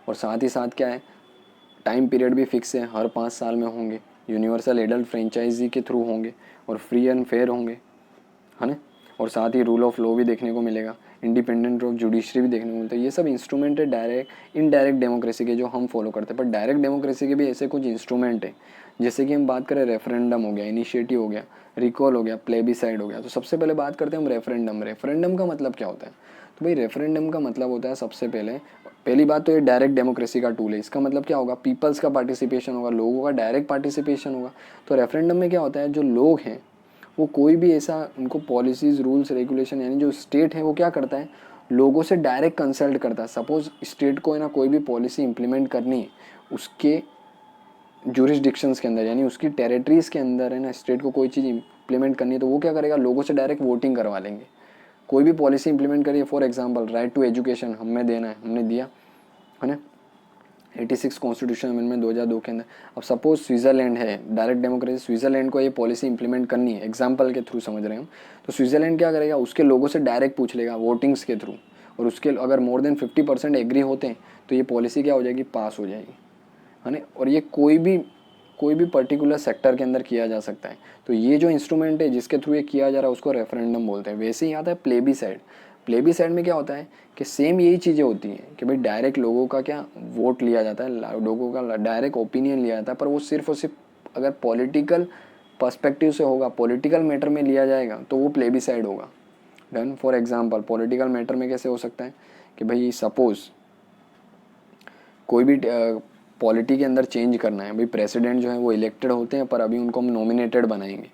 और साथ ही साथ क्या है? टाइम पीरियड भी फिक्स है, हर 5 साल में होंगे, यूनिवर्सल एडल्ट फ्रेंचाइजी के थ्रू होंगे, और फ्री एंड फेयर होंगे, है ना। और साथ ही रूल ऑफ लॉ भी देखने को मिलेगा, इंडिपेंडेंट ऑफ जुडिशरी भी देखने को मिलता है। ये सब इंस्ट्रूमेंट है डायरेक्ट इनडायरेक्ट डेमोक्रेसी के, जो हम फॉलो करते हैं। पर डायरेक्ट डेमोक्रेसी के भी ऐसे कुछ इंस्ट्रूमेंट हैं, जैसे कि हम बात करें रेफरेंडम हो गया, इनिशिएटिव हो गया, रिकॉल हो गया, प्लेबिसाइड हो गया। तो सबसे पहले बात करते हैं हम रेफरेंडम। रेफरेंडम का मतलब क्या होता है? तो भाई रेफरेंडम का मतलब होता है, सबसे पहली बात तो ये डायरेक्ट डेमोक्रेसी का टूल है। इसका मतलब क्या होगा? पीपल्स का पार्टिसिपेशन होगा, लोगों का डायरेक्ट पार्टिसिपेशन होगा। तो रेफरेंडम में क्या होता है? जो लोग हैं वो कोई भी ऐसा, उनको पॉलिसीज़, रूल्स, रेगुलेशन, यानी जो स्टेट है वो क्या करता है? लोगों से डायरेक्ट कंसल्ट करता है। सपोज स्टेट को है ना कोई भी पॉलिसी इंप्लीमेंट करनी है, उसके जुरिस्डिक्शंस के अंदर, यानी उसकी टेरिटरीज़ के अंदर है ना, स्टेट को कोई चीज़ इंप्लीमेंट करनी है, तो वो क्या करेगा? लोगों से डायरेक्ट वोटिंग करवा लेंगे। कोई भी पॉलिसी इंप्लीमेंट करिए, for example right to education हमें देना है, हमने दिया, है ना, 86 कॉन्स्टिट्यूशन अमेंडमेंट 2002 के अंदर। अब सपोज स्विट्ज़रलैंड है, डायरेक्ट डेमोक्रेसी, स्विट्ज़रलैंड को ये पॉलिसी इंप्लीमेंट करनी है, एग्जांपल के थ्रू समझ रहे हैं हम। तो स्विट्ज़रलैंड क्या करेगा? उसके लोगों से डायरेक्ट पूछ लेगा वोटिंग्स के थ्रू, और उसके अगर मोर देन 50% एग्री होते हैं तो ये पॉलिसी क्या हो जाएगी? पास हो जाएगी, है ना। और ये कोई भी पर्टिकुलर सेक्टर के अंदर किया जा सकता है। तो ये जो इंस्ट्रूमेंट है जिसके थ्रू ये किया जा रहा है उसको रेफरेंडम बोलते हैं। वैसे ही आता है प्लेबिसाइड। प्लेबिसाइड में क्या होता है कि सेम यही चीज़ें होती हैं कि भाई डायरेक्ट लोगों का क्या वोट लिया जाता है, लोगों का डायरेक्ट ओपिनियन लिया जाता है, पर वो सिर्फ और सिर्फ अगर पॉलिटिकल पर्सपेक्टिव से होगा, पॉलिटिकल मैटर में लिया जाएगा तो वो प्लेबिसाइड होगा। Done. For example political matter में कैसे हो सकता है कि भाई सपोज कोई भी पॉलिटी के अंदर चेंज करना है, भाई प्रेसिडेंट जो है वो इलेक्टेड होते हैं पर अभी उनको हम नॉमिनेटेड बनाएंगे,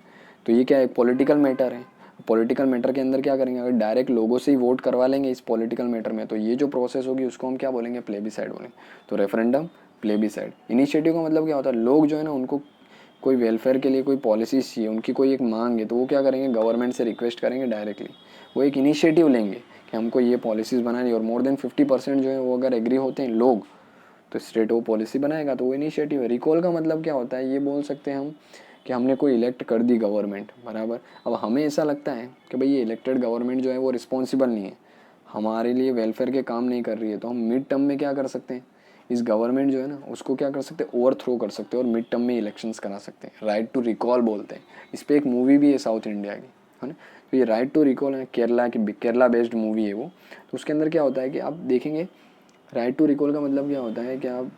तो ये क्या है? पॉलिटिकल मैटर है। पॉलिटिकल मैटर के अंदर क्या करेंगे? अगर डायरेक्ट लोगों से ही वोट करवा लेंगे इस पॉलिटिकल मैटर में, तो ये जो प्रोसेस होगी उसको हम क्या बोलेंगे? प्लेबिसाइड बोलेंगे। तो रेफरेंडम, प्लेबिसाइड। इनिशिएटिव का मतलब क्या होता है? लोग जो है ना, उनको कोई वेलफेयर के लिए कोई पॉलिसीज चाहिए, उनकी कोई एक मांग है, तो वो क्या करेंगे? गवर्नमेंट से रिक्वेस्ट करेंगे डायरेक्टली, वो एक इनिशिएटिव लेंगे कि हमको ये पॉलिसीज़ बनानी है, और मोर देन 50% जो है वो अगर एग्री होते हैं लोग, तो स्टेट वो पॉलिसी बनाएगा, तो वो इनिशिएटिव है। रिकॉल का मतलब क्या होता है? ये बोल सकते हैं हम कि हमने कोई इलेक्ट कर दी गवर्नमेंट, बराबर। अब हमें ऐसा लगता है कि भाई ये इलेक्टेड गवर्नमेंट जो है वो रिस्पॉन्सिबल नहीं है, हमारे लिए वेलफेयर के काम नहीं कर रही है, तो हम मिड टर्म में क्या कर सकते हैं? इस गवर्नमेंट जो है ना उसको क्या कर सकते हैं? ओवरथ्रो कर सकते हैं, और मिड टर्म में इलेक्शंस करा सकते हैं। राइट टू रिकॉल बोलते हैं। इस पर एक मूवी भी है साउथ इंडिया की, है ना। तो ये राइट टू रिकॉल है, केरला बेस्ड मूवी है वो। तो उसके अंदर क्या होता है कि आप देखेंगे, राइट टू रिकॉल का मतलब क्या होता है कि आप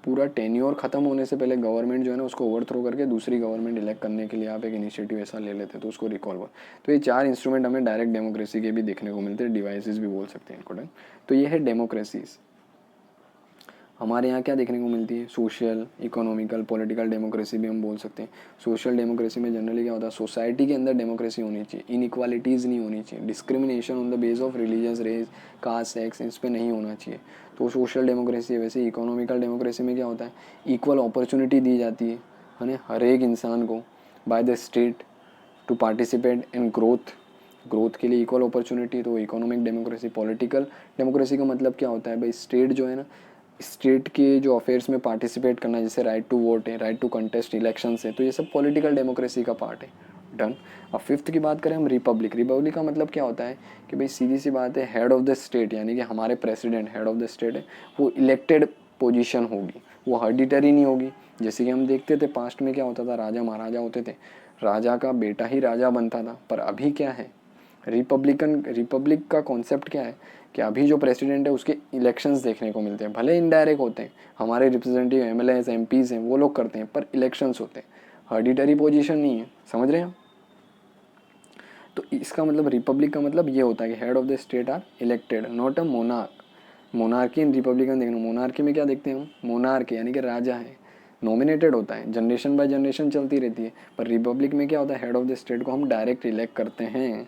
पूरा टेन्योर खत्म होने से पहले गवर्नमेंट जो है ना उसको ओवरथ्रो करके दूसरी गवर्नमेंट इलेक्ट करने के लिए आप एक इनिशिएटिव ऐसा ले लेते हैं, तो उसको रिकॉल बोल। तो ये 4 इंस्ट्रूमेंट हमें डायरेक्ट डेमोक्रेसी के भी देखने को मिलते हैं, डिवाइसेस भी बोल सकते हैं इनको। तो ये है डेमोक्रेसीज। हमारे यहाँ क्या देखने को मिलती है? सोशल, इकोनॉमिकल, पॉलिटिकल डेमोक्रेसी भी हम बोल सकते हैं। सोशल डेमोक्रेसी में जनरली क्या होता है? सोसाइटी के अंदर डेमोक्रेसी होनी चाहिए, इनइक्वालिटीज़ नहीं होनी चाहिए, discrimination on the base of religious, race, caste, sex, इस पर नहीं होना चाहिए, तो सोशल डेमोक्रेसी है। वैसे इकोनॉमिकल डेमोक्रेसी में क्या होता है? इक्वल अपॉर्चुनिटी दी जाती है है ना, हर एक इंसान को by the state to participate in growth के लिए इक्वल अपॉर्चुनिटी। तो इकोनॉमिक डेमोक्रेसी, पॉलिटिकल डेमोक्रेसी का मतलब क्या होता है भाई, स्टेट जो है ना, स्टेट के जो अफेयर्स में पार्टिसिपेट करना, जैसे राइट टू वोट है, राइट टू कंटेस्ट इलेक्शन है, तो ये सब पॉलिटिकल डेमोक्रेसी का पार्ट है। डन। अब फिफ्थ की बात करें हम, रिपब्लिक। रिपब्लिक का मतलब क्या होता है कि भाई सीधी सी बात है, हेड ऑफ द स्टेट यानी कि हमारे president head of the state है, वो इलेक्टेड पोजीशन होगी, वो हेरिडिटरी नहीं होगी। जैसे कि हम देखते थे पास्ट में क्या होता था, राजा महाराजा होते थे, राजा का बेटा ही राजा बनता था। पर अभी क्या है, रिपब्लिक का कॉन्सेप्ट क्या है कि अभी जो प्रेसिडेंट है उसके इलेक्शंस देखने को मिलते हैं, भले इनडायरेक्ट होते हैं, हमारे रिप्रेजेंटेटिव एमएलए एमपीज हैं वो लोग करते हैं, पर इलेक्शंस होते हैं, हेरिडिटरी पोजीशन नहीं है। समझ रहे हैं? तो इसका मतलब रिपब्लिक का मतलब ये होता है कि head of the state are elected, not a monarch. Monarchy in republican देखना, मोनार्की में क्या देखते हैं हम, मोनार्क यानी कि राजा है, नॉमिनेटेड होता है, जनरेशन बाय जनरेशन चलती रहती है। पर रिपब्लिक में क्या होता है, हेड ऑफ द स्टेट को हम डायरेक्ट इलेक्ट करते हैं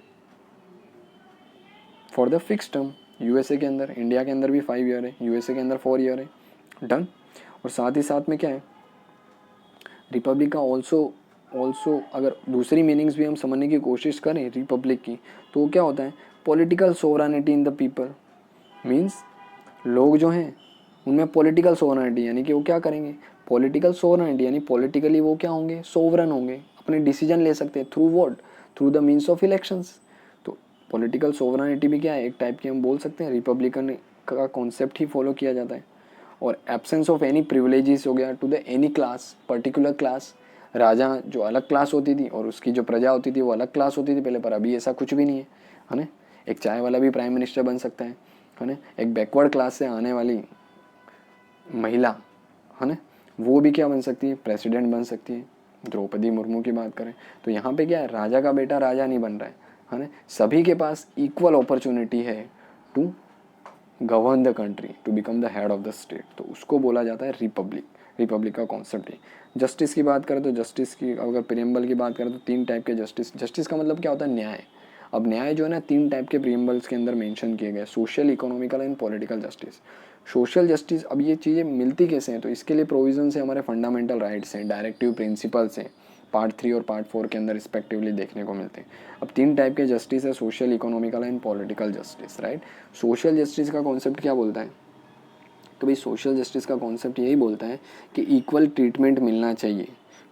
for the fix term. USA के अंदर, इंडिया के अंदर भी 5 ईयर है, यूएसए के अंदर 4 ईयर है। डन। और साथ ही साथ में क्या है, रिपब्लिक का ऑल्सो अगर दूसरी मीनिंग्स भी हम समझने की कोशिश करें रिपब्लिक की, तो क्या होता है, political sovereignty in the people. Means लोग जो हैं उनमें पॉलिटिकल सोवरेनिटी, यानी कि वो क्या करेंगे, पॉलिटिकल सोवरेनिटी यानी पॉलिटिकली वो क्या होंगे, सोवरन होंगे, अपने डिसीजन ले सकते हैं through what, through the means of elections. तो पॉलिटिकल सोवरेनिटी भी क्या है, एक टाइप की हम बोल सकते हैं रिपब्लिकन का कॉन्सेप्ट ही फॉलो किया जाता है। और एब्सेंस ऑफ एनी प्रिविलेजेस हो गया to the any class, particular class. राजा जो अलग क्लास होती थी और उसकी जो प्रजा होती थी वो अलग क्लास होती थी पहले, पर अभी ऐसा कुछ भी नहीं है ना। एक चाय वाला भी प्राइम मिनिस्टर बन सकता है ना। एक बैकवर्ड क्लास से आने वाली महिला है ना, वो भी क्या बन सकती है, प्रेसिडेंट बन सकती है। द्रौपदी मुर्मू की बात करें तो यहाँ पे क्या है, राजा का बेटा राजा नहीं बन रहा है ना, सभी के पास इक्वल अपॉर्चुनिटी है to govern the country, to become the head of the state. तो उसको बोला जाता है रिपब्लिक। रिपब्लिक का कॉन्सेप्ट है। जस्टिस की बात करें तो जस्टिस की अगर प्रियम्बल की बात करें तो 3 टाइप के जस्टिस का मतलब क्या होता है, न्याय। अब न्याय जो है ना 3 टाइप के प्रियम्बल्स के अंदर मेंशन किए गए, social, economical and political justice. Social justice, अब ये चीज़ें मिलती कैसे हैं, तो इसके लिए प्रोविजन है, हमारे फंडामेंटल राइट्स हैं, डायरेक्टिव प्रिंसिपल्स हैं, पार्ट 3 और पार्ट 4 के अंदर रिस्पेक्टिवली देखने को मिलते हैं। अब 3 टाइप के जस्टिस है, social, economical and political justice, right. Social justice का कॉन्सेप्ट क्या बोलता है, तो भाई सोशल जस्टिस का कॉन्सेप्ट यही बोलता है कि इक्वल ट्रीटमेंट मिलना चाहिए,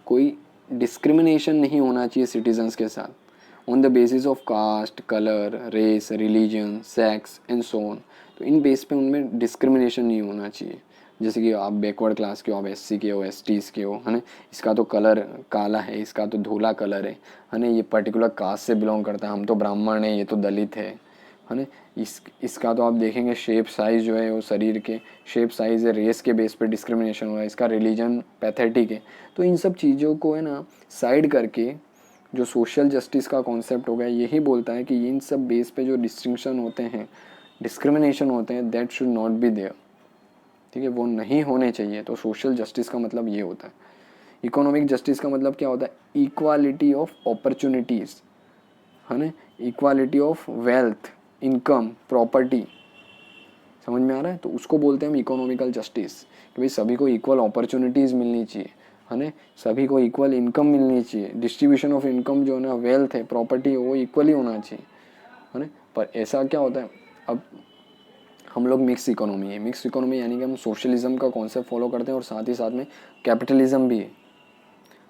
कोई डिस्क्रिमिनेशन नहीं होना चाहिए सिटीजन्स के साथ on the basis of caste, colour, race, religion, sex and so on. तो इन बेस पे उनमें डिस्क्रिमिनेशन नहीं होना चाहिए। जैसे कि आप बैकवर्ड क्लास के हो, आप एससी के हो, एसटीज़ के हो, है ना, इसका तो कलर काला है, इसका तो धोला कलर है ना, ये पर्टिकुलर कास्ट से बिलोंग करता है, हम तो ब्राह्मण है, ये तो दलित है ना। इसका तो आप देखेंगे शेप साइज़ जो है वो शरीर के शेप साइज़ है, रेस के बेस पे डिस्क्रिमिनेशन हो रहा है, इसका रिलीजन पैथेटिक है। तो इन सब चीज़ों को है ना साइड करके जो सोशल जस्टिस का कॉन्सेप्ट हो गया यही बोलता है कि इन सब बेस पे जो डिस्टिंक्शन होते हैं, डिस्क्रिमिनेशन होते हैं, that should not be there. ठीक है, वो नहीं होने चाहिए। तो सोशल जस्टिस का मतलब ये होता है। इकोनॉमिक जस्टिस का मतलब क्या होता है, इक्वालिटी ऑफ अपॉर्चुनिटीज़, है ना, equality of wealth, income, property. समझ में आ रहा है? तो उसको बोलते हैं हम इकोनॉमिकल जस्टिस, कि भाई सभी को इक्वल अपॉर्चुनिटीज़ मिलनी चाहिए, है ना, सभी को इक्वल इनकम मिलनी चाहिए, डिस्ट्रीब्यूशन ऑफ इनकम जो है ना, वेल्थ है, प्रॉपर्टी है, वो इक्वली होना चाहिए, है ना। पर ऐसा क्या होता है, अब हम लोग मिक्स इकोनॉमी है, मिक्स इकोनॉमी यानी कि हम सोशलिज्म का कॉन्सेप्ट फॉलो करते हैं और साथ ही साथ में कैपिटलिज्म भी है।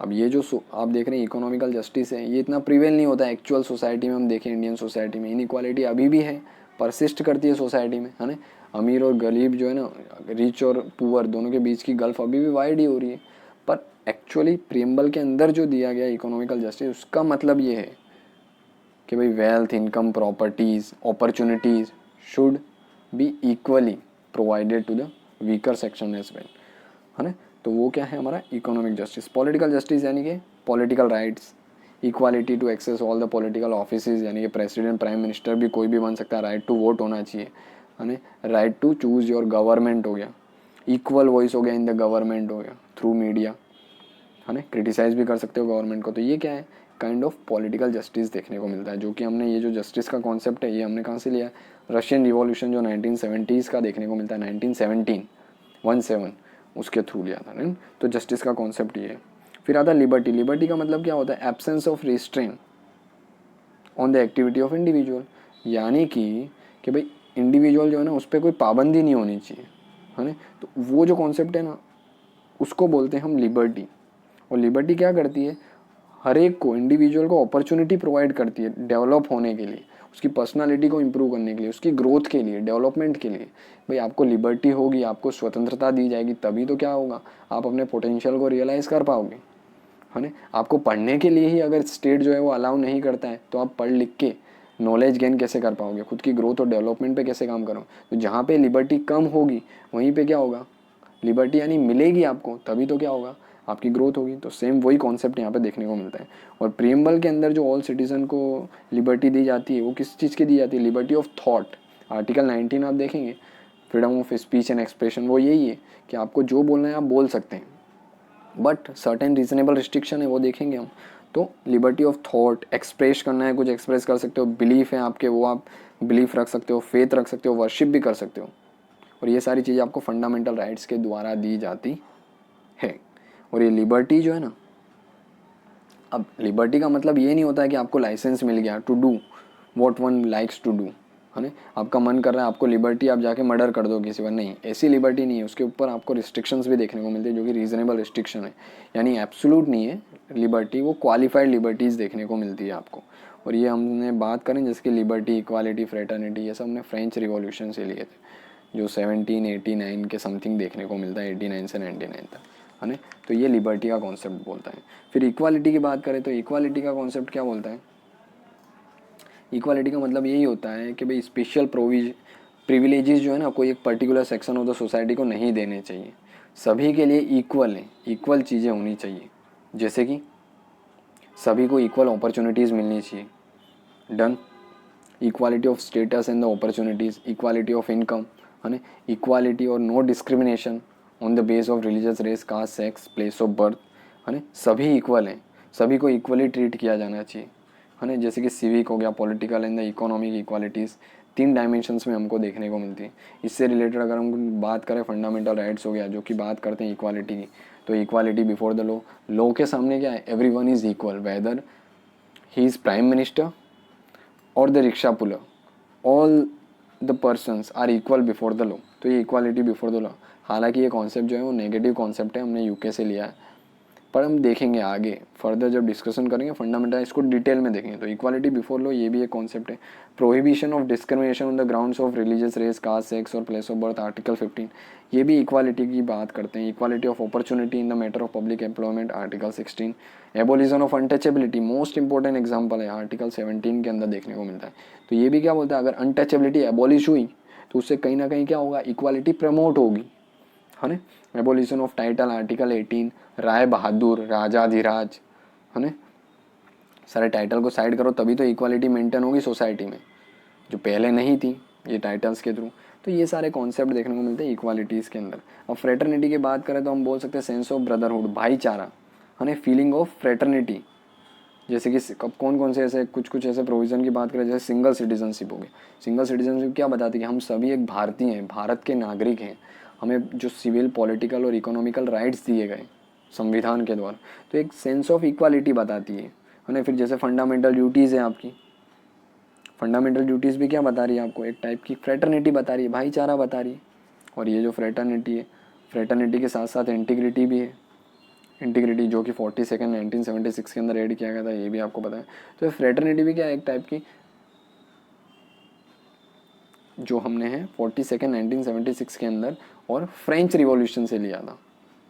अब ये जो आप देख रहे हैं इकोनॉमिकल जस्टिस है, ये इतना प्रिवेल नहीं होता है एक्चुअल सोसाइटी में। हम देखें इंडियन सोसाइटी में इनइक्वालिटी अभी भी है, परसिस्ट करती है सोसाइटी में, है ना। अमीर और गरीब जो है ना, रिच और पुअर दोनों के बीच की गल्फ अभी भी वाइड ही हो रही है। पर एक्चुअली प्रियम्बल के अंदर जो दिया गया इकोनॉमिकल जस्टिस, उसका मतलब ये है कि भाई wealth, income, properties, opportunities should be equally provided to the weaker section as well, है ना। तो वो क्या है हमारा इकोनॉमिक जस्टिस। पॉलिटिकल जस्टिस यानी कि political rights, equality to access all the political offices, यानी कि प्रेसिडेंट, प्राइम मिनिस्टर भी कोई भी बन सकता है, राइट टू वोट होना चाहिए, है ना, right to choose your government हो गया, इक्वल वॉइस हो गया इन द गवर्नमेंट हो गया थ्रू मीडिया, है ना, क्रिटिसाइज भी कर सकते हो गवर्नमेंट को। तो ये क्या है, काइंड ऑफ पॉलिटिकल जस्टिस देखने को मिलता है, जो कि हमने ये जो जस्टिस का कॉन्सेप्ट है ये हमने कहाँ से लिया, रशियन रिवॉल्यूशन जो 1970s का देखने को मिलता है, 1917 उसके थ्रू लिया था। नहीं, तो जस्टिस का कॉन्सेप्ट ये है। फिर आता है लिबर्टी। लिबर्टी का मतलब क्या होता है? Absence of restrain on the activity of individual, यानी कि भाई इंडिविजुअल जो है ना उस पर कोई पाबंदी नहीं होनी चाहिए, है ना। तो वो जो कॉन्सेप्ट है ना उसको बोलते हैं हम लिबर्टी। और लिबर्टी क्या करती है? हर एक को, इंडिविजुअल को अपॉर्चुनिटी प्रोवाइड करती है डेवलप होने के लिए, उसकी पर्सनालिटी को इम्प्रूव करने के लिए, उसकी ग्रोथ के लिए, डेवलपमेंट के लिए। भाई आपको लिबर्टी होगी, आपको स्वतंत्रता दी जाएगी, तभी तो क्या होगा, आप अपने पोटेंशियल को रियलाइज़ कर पाओगे, है ना। आपको पढ़ने के लिए ही अगर स्टेट जो है वो अलाउ नहीं करता है तो आप पढ़ लिख के नॉलेज गेन कैसे कर पाओगे, खुद की ग्रोथ और डेवलपमेंट पे कैसे काम करोगे? तो जहाँ पे लिबर्टी कम होगी वहीं पे क्या होगा, लिबर्टी यानी मिलेगी आपको, तभी तो क्या होगा, आपकी ग्रोथ होगी। तो सेम वही कॉन्सेप्ट यहाँ पे देखने को मिलता है। और प्रीएम्बल के अंदर जो ऑल सिटीजन को लिबर्टी दी जाती है वो किस चीज़ की दी जाती है? Liberty of thought. आर्टिकल 19 आप देखेंगे, freedom of speech and expression, वो यही है कि आपको जो बोलना है आप बोल सकते हैं, बट सर्टेन रीजनेबल रिस्ट्रिक्शन है, वो देखेंगे हम। तो लिबर्टी ऑफ थॉट, एक्सप्रेस करना है, कुछ एक्सप्रेस कर सकते हो, बिलीफ है आपके वो आप बिलीफ रख सकते हो, फेथ रख सकते हो, वर्शिप भी कर सकते हो। और ये सारी चीज़ें आपको फंडामेंटल राइट्स के द्वारा दी जाती है। और ये लिबर्टी जो है ना, अब लिबर्टी का मतलब ये नहीं होता है कि आपको लाइसेंस मिल गया to do what one likes to do, है ना। आपका मन कर रहा है आपको लिबर्टी, आप जाके मर्डर कर दो किसी पर, नहीं, ऐसी लिबर्टी नहीं है। उसके ऊपर आपको रिस्ट्रिक्शंस भी देखने को मिलती है जो कि रीजनेबल रिस्ट्रिक्शन है, यानी एब्सोल्यूट नहीं है लिबर्टी, वो क्वालिफाइड लिबर्टीज़ देखने को मिलती है आपको। और ये हमने बात करें जैसे कि लिबर्टी, इक्वालिटी, फ्रेटर्निटी, ये सब हमने फ्रेंच रिवॉल्यूशन से लिए थे, जो 1789 के समथिंग देखने को मिलता है, 89 से 99 तक, है ना। तो ये लिबर्टी का कॉन्सेप्ट बोलता है। फिर इक्वालिटी की बात करें तो इक्वालिटी का कॉन्सेप्ट क्या बोलता है? इक्वालिटी का मतलब यही होता है कि भाई स्पेशल प्रिविलेजेस जो है ना कोई एक particular section of the society को नहीं देने चाहिए, सभी के लिए इक्वल है, इक्वल चीज़ें होनी चाहिए। जैसे कि सभी को इक्वल अपॉर्चुनिटीज़ मिलनी चाहिए, done. Equality of status and the opportunities, equality of income, है ना। इक्वालिटी और no discrimination on the base of religious, race, caste, sex, place of birth, है ना। सभी इक्वल हैं, सभी को इक्वली ट्रीट किया जाना चाहिए, है ना। जैसे कि सिविक हो गया, political and the economic equalities, 3 dimensions में हमको देखने को मिलती है। इससे रिलेटेड अगर हम बात करें फंडामेंटल राइट्स हो गया जो कि बात करते हैं इक्वालिटी की, तो equality before the law, law के सामने क्या है, everyone is equal, whether he is prime minister और the rickshaw puller, all the persons are equal before the law. तो ये इक्वालिटी बिफोर द लॉ, हालांकि ये कॉन्सेप्ट जो है वो नेगेटिव कॉन्सेप्ट है, हमने यूके से लिया है, पर हम देखेंगे आगे फर्दर जब डिस्कशन करेंगे फंडामेंटल इसको डिटेल में देखेंगे। तो इक्वालिटी बिफोर लॉ ये भी एक कॉन्सेप्ट है। Prohibition of discrimination on the grounds of religious, race, caste, sex और प्लेस ऑफ बर्थ, आर्टिकल 15, ये भी इक्वालिटी की बात करते हैं। Equality of opportunity in the matter of public employment, article 16। Abolition of untouchability, most important example है, article 17 के अंदर देखने को मिलता है। तो ये भी क्या बोलता है, अगर अनटचेबिलिटी एबॉलिश हुई तो उससे कहीं ना कहीं क्या होगा, इक्वालिटी प्रमोट होगी, है ना। Abolition of title, article 18। Rai Bahadur, राजाधिराज, है ना। सारे टाइटल को साइड करो तभी तो इक्वालिटी मेंटेन होगी सोसाइटी में, जो पहले नहीं थी ये टाइटल्स के थ्रू। तो ये सारे कॉन्सेप्ट देखने को मिलते हैं इक्वालिटीज़ के अंदर। अब फ्रेटर्निटी की बात करें तो हम बोल सकते हैं सेंस ऑफ ब्रदरहुड, भाईचारा, है ना, फीलिंग ऑफ फ्रेटर्निटी। जैसे कि कब कौन कौन से ऐसे कुछ ऐसे प्रोविज़न की बात करें, जैसे सिंगल सिटीजनशिप हो गई। सिंगल सिटीजनशिप क्या बताती है कि हम सभी एक भारतीय हैं, भारत के नागरिक हैं, हमें जो सिविल, पॉलिटिकल और इकोनॉमिकल राइट्स दिए गए संविधान के द्वारा, तो एक सेंस ऑफ इक्वालिटी बताती है ना। फिर जैसे फंडामेंटल ड्यूटीज़ है आपकी, फंडामेंटल ड्यूटीज़ भी क्या बता रही है आपको, एक टाइप की फ्रेटर्निटी बता रही है, भाईचारा बता रही है। और ये जो फ्रेटर्निटी है, फ्रेटर्निटी के साथ साथ इंटीग्रिटी भी है, इंटीग्रिटी जो कि 42 1976 के अंदर ऐड किया गया था, ये भी आपको पता है। तो फ्रेटर्निटी भी क्या है, एक टाइप की, जो हमने है 42 1976 के अंदर और फ्रेंच रिवॉल्यूशन से लिया था,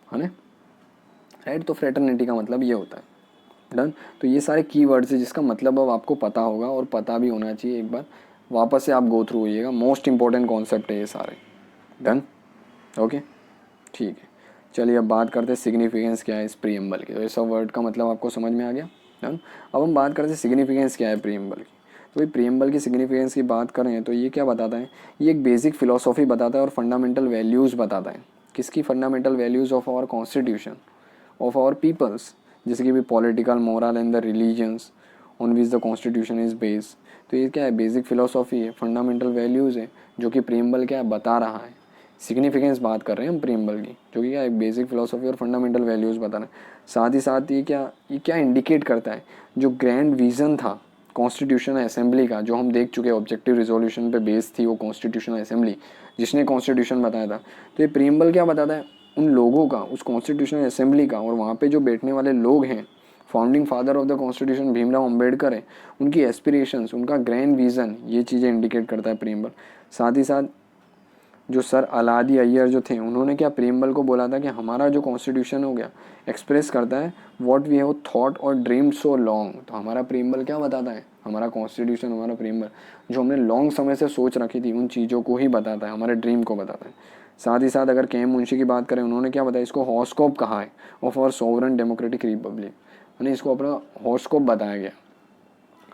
है ना, राइट। तो फ्रेटर्निटी का मतलब ये होता है, डन। तो ये सारे की वर्ड्स है जिसका मतलब अब आपको पता होगा और पता भी होना चाहिए, एक बार वापस से आप गो थ्रू होइएगा, मोस्ट इंपॉर्टेंट कॉन्सेप्ट है ये सारे, डन, ओके, ठीक है। चलिए अब बात करते हैं सिग्निफिकेंस क्या है इस प्रीएम्बल की। तो ये सब वर्ड का मतलब आपको समझ में आ गया, डन। अब हम बात करते हैं सिग्निफिकेंस क्या है प्रीएम्बल की। तो भाई प्रीएम्बल की सिग्निफिकेंस की बात करें तो ये क्या बताता है, ये एक बेसिक फिलोसॉफी बताता है और फंडामेंटल वैल्यूज़ बताता है। किसकी? Fundamental values of our constitution, of our peoples, जैसे कि भी political, moral and the religions on which the constitution is based. तो ये क्या है, बेसिक फिलोसॉफी है, फंडामेंटल वैल्यूज़ है जो कि प्रीएम्बल क्या है बता रहा है। सिग्निफिकेंस बात कर रहे हैं हम प्रीएम्बल की, जो कि क्या एक बेसिक फिलोसफी और फंडामेंटल वैल्यूज़ बता रहे हैं। साथ ही साथ ये क्या इंडिकेट करता है, जो ग्रैंड विजन था कॉन्स्टिट्यूशनल असेंबली का, जो हम देख चुके हैं ऑब्जेक्टिव रिजोल्यूशन पे बेस थी वो कॉन्स्टिट्यूशनल असेंबली जिसने कॉन्स्टिट्यूशन बताया था। तो ये प्रीएम्बल क्या बताता है उन लोगों का, उस कॉन्स्टिट्यूशनल असेंबली का, और वहाँ पे जो बैठने वाले लोग हैं, founding father of the constitution Bhimrao Ambedkar है, उनकी एस्पिरेशंस, उनका ग्रैंड विजन, ये चीज़ें इंडिकेट करता है प्रीएम्बल। साथ ही साथ जो सर अलादी अय्यर जो थे, उन्होंने क्या प्रीएम्बल को बोला था कि हमारा जो कॉन्स्टिट्यूशन हो गया एक्सप्रेस करता है व्हाट वी हैव थॉट और ड्रीम्ड सो लॉन्ग। तो हमारा प्रीएम्बल क्या बताता है, हमारा कॉन्स्टिट्यूशन, हमारा प्रीएम्बल जो हमने लॉन्ग समय से सोच रखी थी उन चीज़ों को ही बताता है, हमारे ड्रीम को बताता है। साथ ही साथ अगर के एम मुंशी की बात करें, उन्होंने क्या बताया, इसको हॉरोस्कोप कहा है of our sovereign democratic republic, यानी इसको अपना हॉरोस्कोप बताया गया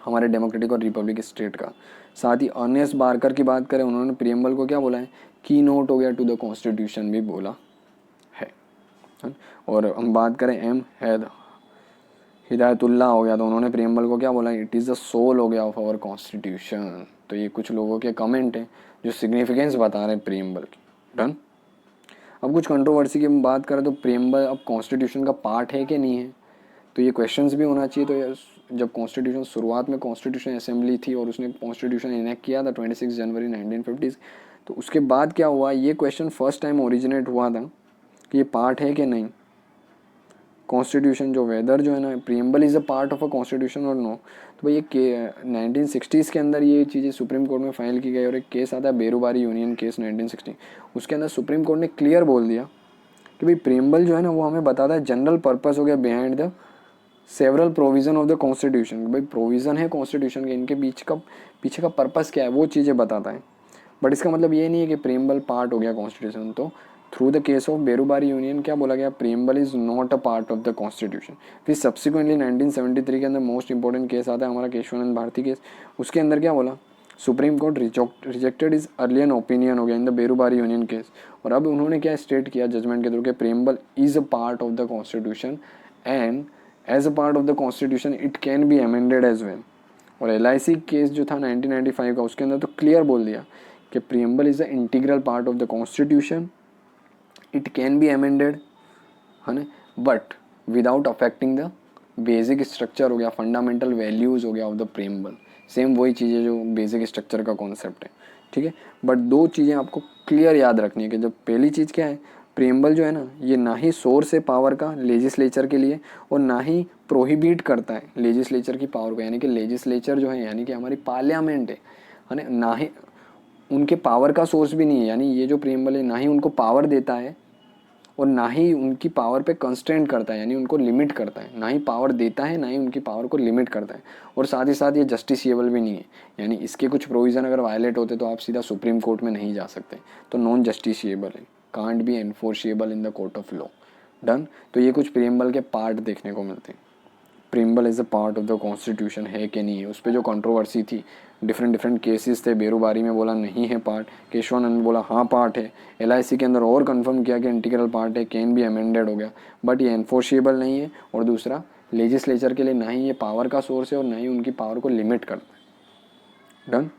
हमारे डेमोक्रेटिक और रिपब्लिक स्टेट का। साथ ही अर्नेस्ट बार्कर की बात करें, उन्होंने प्रीएम्बल को क्या बोला है, की नोट हो गया टू द कॉन्स्टिट्यूशन भी बोला है। और हम बात करें एम हिदायतुल्लाह हो गया, तो उन्होंने प्रीएम्बल को क्या बोला, इट इज़ द सोल हो गया ऑफ आवर कॉन्स्टिट्यूशन। तो ये कुछ लोगों के कमेंट हैं जो सिग्निफिकेंस बता रहे हैं प्रीएम्बल की। डन। अब कुछ कंट्रोवर्सी की हम बात करें तो प्रीएम्बल अब कॉन्स्टिट्यूशन का पार्ट है कि नहीं है, तो ये क्वेश्चंस भी होना चाहिए। तो जब कॉन्स्टिट्यूशन शुरुआत में कॉन्स्टिट्यूशन असेंबली थी और उसने कॉन्स्टिट्यूशन इनेक्ट किया था 26 जनवरी 1950, तो उसके बाद क्या हुआ, ये क्वेश्चन फर्स्ट टाइम ओरिजिनेट हुआ था कि ये पार्ट है कि नहीं कॉन्स्टिट्यूशन, जो वेदर जो है ना preamble is a part of a constitution और नो। तो भाई ये 1960s के अंदर ये चीज़ें सुप्रीम कोर्ट में फाइल की गई, और एक केस आता है बेरूबारी यूनियन केस 1960, उसके अंदर सुप्रीम कोर्ट ने क्लियर बोल दिया कि भाई प्रीएम्बल जो है ना वो हमें बताता है जनरल पर्पस हो गया behind the several provision of the constitution. भाई प्रोविज़न है कॉन्स्टिट्यूशन के, इनके पीछे का पर्पस क्या है वो चीज़ें बताता है। बट इसका मतलब ये नहीं है कि प्रीएम्बल पार्ट हो गया कॉन्स्टिट्यूशन। तो through the case of Berubari union क्या बोला गया, preamble is not a part of the constitution. फिर सब्सिक्वेंटली 1973 के अंदर मोस्ट इंपॉर्टेंट केस आता है हमारा केशवानंद भारती केस, उसके अंदर क्या बोला, supreme court rejected is earlier opinion हो गया in the Berubari union case, और अब उन्होंने क्या स्टेट किया जजमेंट के थ्रू कि preamble is a part of the constitution and as a part of the constitution it can be amended as well. और LIC केस जो था 1995 का, उसके अंदर तो क्लियर बोल दिया कि preamble is the integral part of the constitution, it can be amended, है ना, but without affecting the basic structure हो गया, फंडामेंटल वैल्यूज़ हो गया ऑफ द प्रीएम्बल। सेम वही चीज़ें जो बेसिक स्ट्रक्चर का कॉन्सेप्ट है, ठीक है। बट दो चीज़ें आपको क्लियर याद रखनी है कि जब पहली चीज़ क्या है, प्रीएम्बल जो है ना ये ना ही सोर्स है पावर का लेजिस्लेचर के लिए, और ना ही प्रोहिबिट करता है लेजिस्लेचर की पावर को, यानी कि लेजिस्लेचर जो है यानी कि हमारी पार्लियामेंट है ना ही उनके पावर का सोर्स भी नहीं है, यानी ये जो प्रीएम्बल है ना ही उनको पावर देता है और ना ही उनकी पावर पे कंस्ट्रेंट करता है, यानी उनको लिमिट करता है, ना ही पावर देता है ना ही उनकी पावर को लिमिट करता है। और साथ ही साथ ये जस्टिसिएबल भी नहीं है, यानी इसके कुछ प्रोविज़न अगर वायलेट होते तो आप सीधा सुप्रीम कोर्ट में नहीं जा सकते, तो नॉन जस्टिसिएबल है, can't be enforceable in the court of law. Done. तो ये कुछ प्रीएम्बल के पार्ट देखने को मिलते हैं। Preamble is a part of the constitution है कि नहीं है, उस पर जो कंट्रोवर्सी थी, डिफरेंट केसेस थे, बेरूबारी में बोला नहीं है पार्ट, केशवानंद में बोला हाँ पार्ट है, LIC के अंदर और कंफर्म किया कि इंटीग्रल पार्ट है, कैन बी अमेंडेड हो गया, बट ये एनफोर्सिएबल नहीं है। और दूसरा लेजिस्लेचर के लिए ना ही ये पावर का सोर्स है और ना ही उनकी पावर को लिमिट करता है। डन।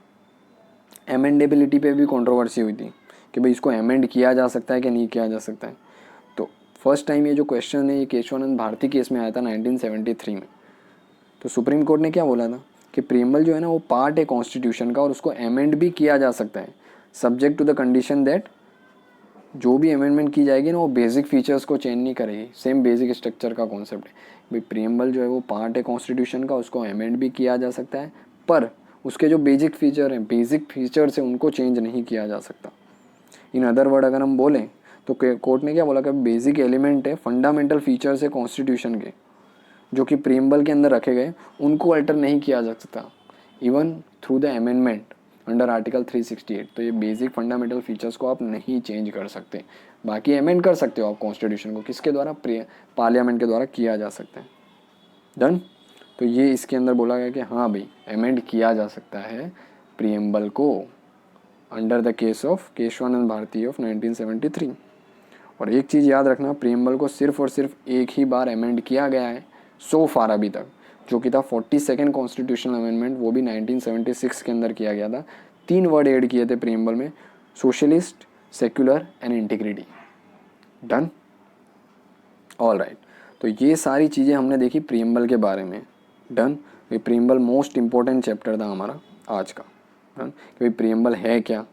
अमेंडेबिलिटी पे भी कंट्रोवर्सी हुई थी कि भाई इसको अमेंड किया जा सकता है कि नहीं किया जा सकता है। तो फर्स्ट टाइम ये जो क्वेश्चन है ये केशवानंद भारती केस में आया था 1973 में। तो सुप्रीम कोर्ट ने क्या बोला था कि प्रीएम्बल जो है ना वो पार्ट है कॉन्स्टिट्यूशन का और उसको अमेंड भी किया जा सकता है, subject to the condition that जो भी अमेंडमेंट की जाएगी ना वो बेसिक फीचर्स को चेंज नहीं करेगी, सेम बेसिक स्ट्रक्चर का कॉन्सेप्ट है। भाई प्रीएम्बल जो है वो पार्ट है कॉन्स्टिट्यूशन का, उसको अमेंड भी किया जा सकता है, पर उसके जो बेसिक फीचर्स हैं उनको चेंज नहीं किया जा सकता। इन अदर वर्ड अगर हम बोलें तो कोर्ट ने क्या बोला कि बेसिक एलिमेंट है, फंडामेंटल फीचर्स है कॉन्स्टिट्यूशन के जो कि प्रीएम्बल के अंदर रखे गए, उनको अल्टर नहीं किया जा सकता even through the amendment under article 368। तो ये बेसिक फंडामेंटल फीचर्स को आप नहीं चेंज कर सकते, बाकी अमेंड कर सकते हो आप कॉन्स्टिट्यूशन को, किसके द्वारा, पार्लियामेंट के द्वारा किया जा सकता है। डन। तो ये इसके अंदर बोला गया कि हाँ भाई अमेंड किया जा सकता है प्रीएम्बल को under the case of Kesavananda Bharati of 1973। और एक चीज़ याद रखना, प्रीएम्बल को सिर्फ और सिर्फ एक ही बार अमेंड किया गया है सो फार अभी तक, जो कि था 42nd कॉन्स्टिट्यूशनल अमेंडमेंट, वो भी 1976 के अंदर किया गया था। 3 वर्ड ऐड किए थे प्रीएम्बल में, socialist, secular and integrity. Done, all right. तो ये सारी चीज़ें हमने देखी प्रीएम्बल के बारे में। डन, ये प्रीएम्बल मोस्ट इंपॉर्टेंट चैप्टर था हमारा आज का। डन, कि भाई प्रीएम्बल है क्या,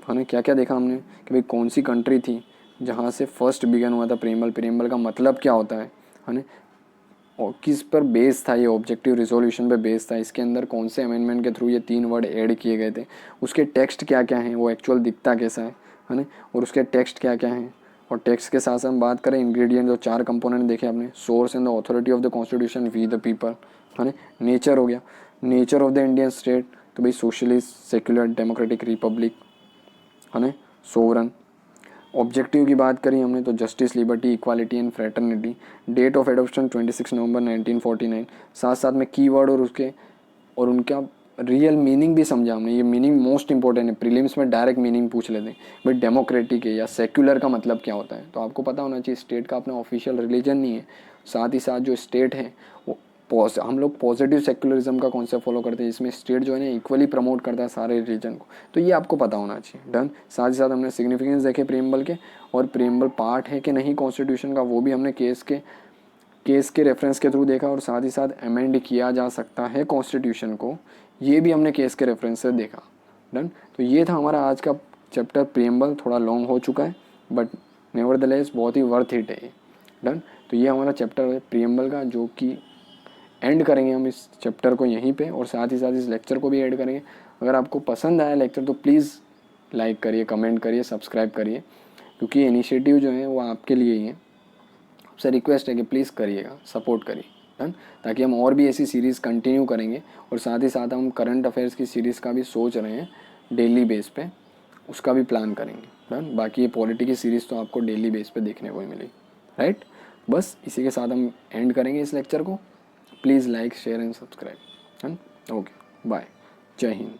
है ना, क्या क्या देखा हमने कि भाई कौन सी कंट्री थी जहाँ से फर्स्ट बिगन हुआ था प्रीएम्बल, प्रीएम्बल का मतलब क्या होता है ना, और किस पर बेस था, ये ऑब्जेक्टिव रिजोल्यूशन पे बेस था, इसके अंदर कौन से अमेंडमेंट के थ्रू ये 3 वर्ड ऐड किए गए थे, उसके टेक्स्ट क्या क्या हैं, वो एक्चुअल दिखता कैसा है ना, और उसके टेक्स्ट क्या क्या हैं। और टेक्स्ट के साथ साथ हम बात करें इंग्रेडिएंट, जो 4 कंपोनेंट देखे आपने, source and the authority of the constitution, we the people, है ना। नेचर हो गया, nature of the Indian state, तो भाई सोशलिस्ट, सेक्युलर, डेमोक्रेटिक, रिपब्लिक, है ना, सोवरन। ऑब्जेक्टिव की बात करी हमने तो justice, liberty, equality and fraternity. Date of adoption 26 November 1949। साथ साथ में कीवर्ड और उनका रियल मीनिंग भी समझा हमने। ये मीनिंग मोस्ट इंपॉर्टेंट है, प्रीलिम्स में डायरेक्ट मीनिंग पूछ लेते हैं भाई डेमोक्रेटिक है या सेक्युलर का मतलब क्या होता है, तो आपको पता होना चाहिए स्टेट का अपना ऑफिशियल रिलीजन नहीं है। साथ ही साथ जो स्टेट है वो हम लोग पॉजिटिव सेक्युलरिज्म का कॉन्सेप्ट फॉलो करते हैं, जिसमें स्टेट जो है ना इक्वली प्रमोट करता है सारे रिलीजन को, तो ये आपको पता होना चाहिए। डन, साथ ही साथ हमने सिग्निफिकेंस देखे प्रीएम्बल के, और प्रीएम्बल पार्ट है कि नहीं कॉन्स्टिट्यूशन का, वो भी हमने केस के रेफरेंस के थ्रू देखा, और साथ ही साथ अमेंड किया जा सकता है कॉन्स्टिट्यूशन को, ये भी हमने केस के रेफरेंस से देखा। डन, तो ये था हमारा आज का चैप्टर प्रीएम्बल। थोड़ा लॉन्ग हो चुका है बट नेवरदलेस बहुत ही वर्थ इट है। डन, तो ये हमारा चैप्टर है प्रीएम्बल का, जो कि एंड करेंगे हम इस चैप्टर को यहीं पे, और साथ ही साथ इस लेक्चर को भी ऐड करेंगे। अगर आपको पसंद आया लेक्चर तो प्लीज़ लाइक करिए, कमेंट करिए, सब्सक्राइब करिए, क्योंकि ये इनिशिएटिव जो है वो आपके लिए ही है। आपसे रिक्वेस्ट है कि प्लीज़ करिएगा, सपोर्ट करिए। डन, ताकि हम और भी ऐसी सीरीज़ कंटिन्यू करेंगे, और साथ ही साथ हम करंट अफेयर्स की सीरीज़ का भी सोच रहे हैं डेली बेस पे, उसका भी प्लान करेंगे। डन, बाकी ये पॉलिटी की सीरीज़ तो आपको डेली बेस पे देखने को ही मिलेगी। राइट, बस इसी के साथ हम एंड करेंगे इस लेक्चर को। Please like, share and subscribe. Okay, bye, जय हिंद।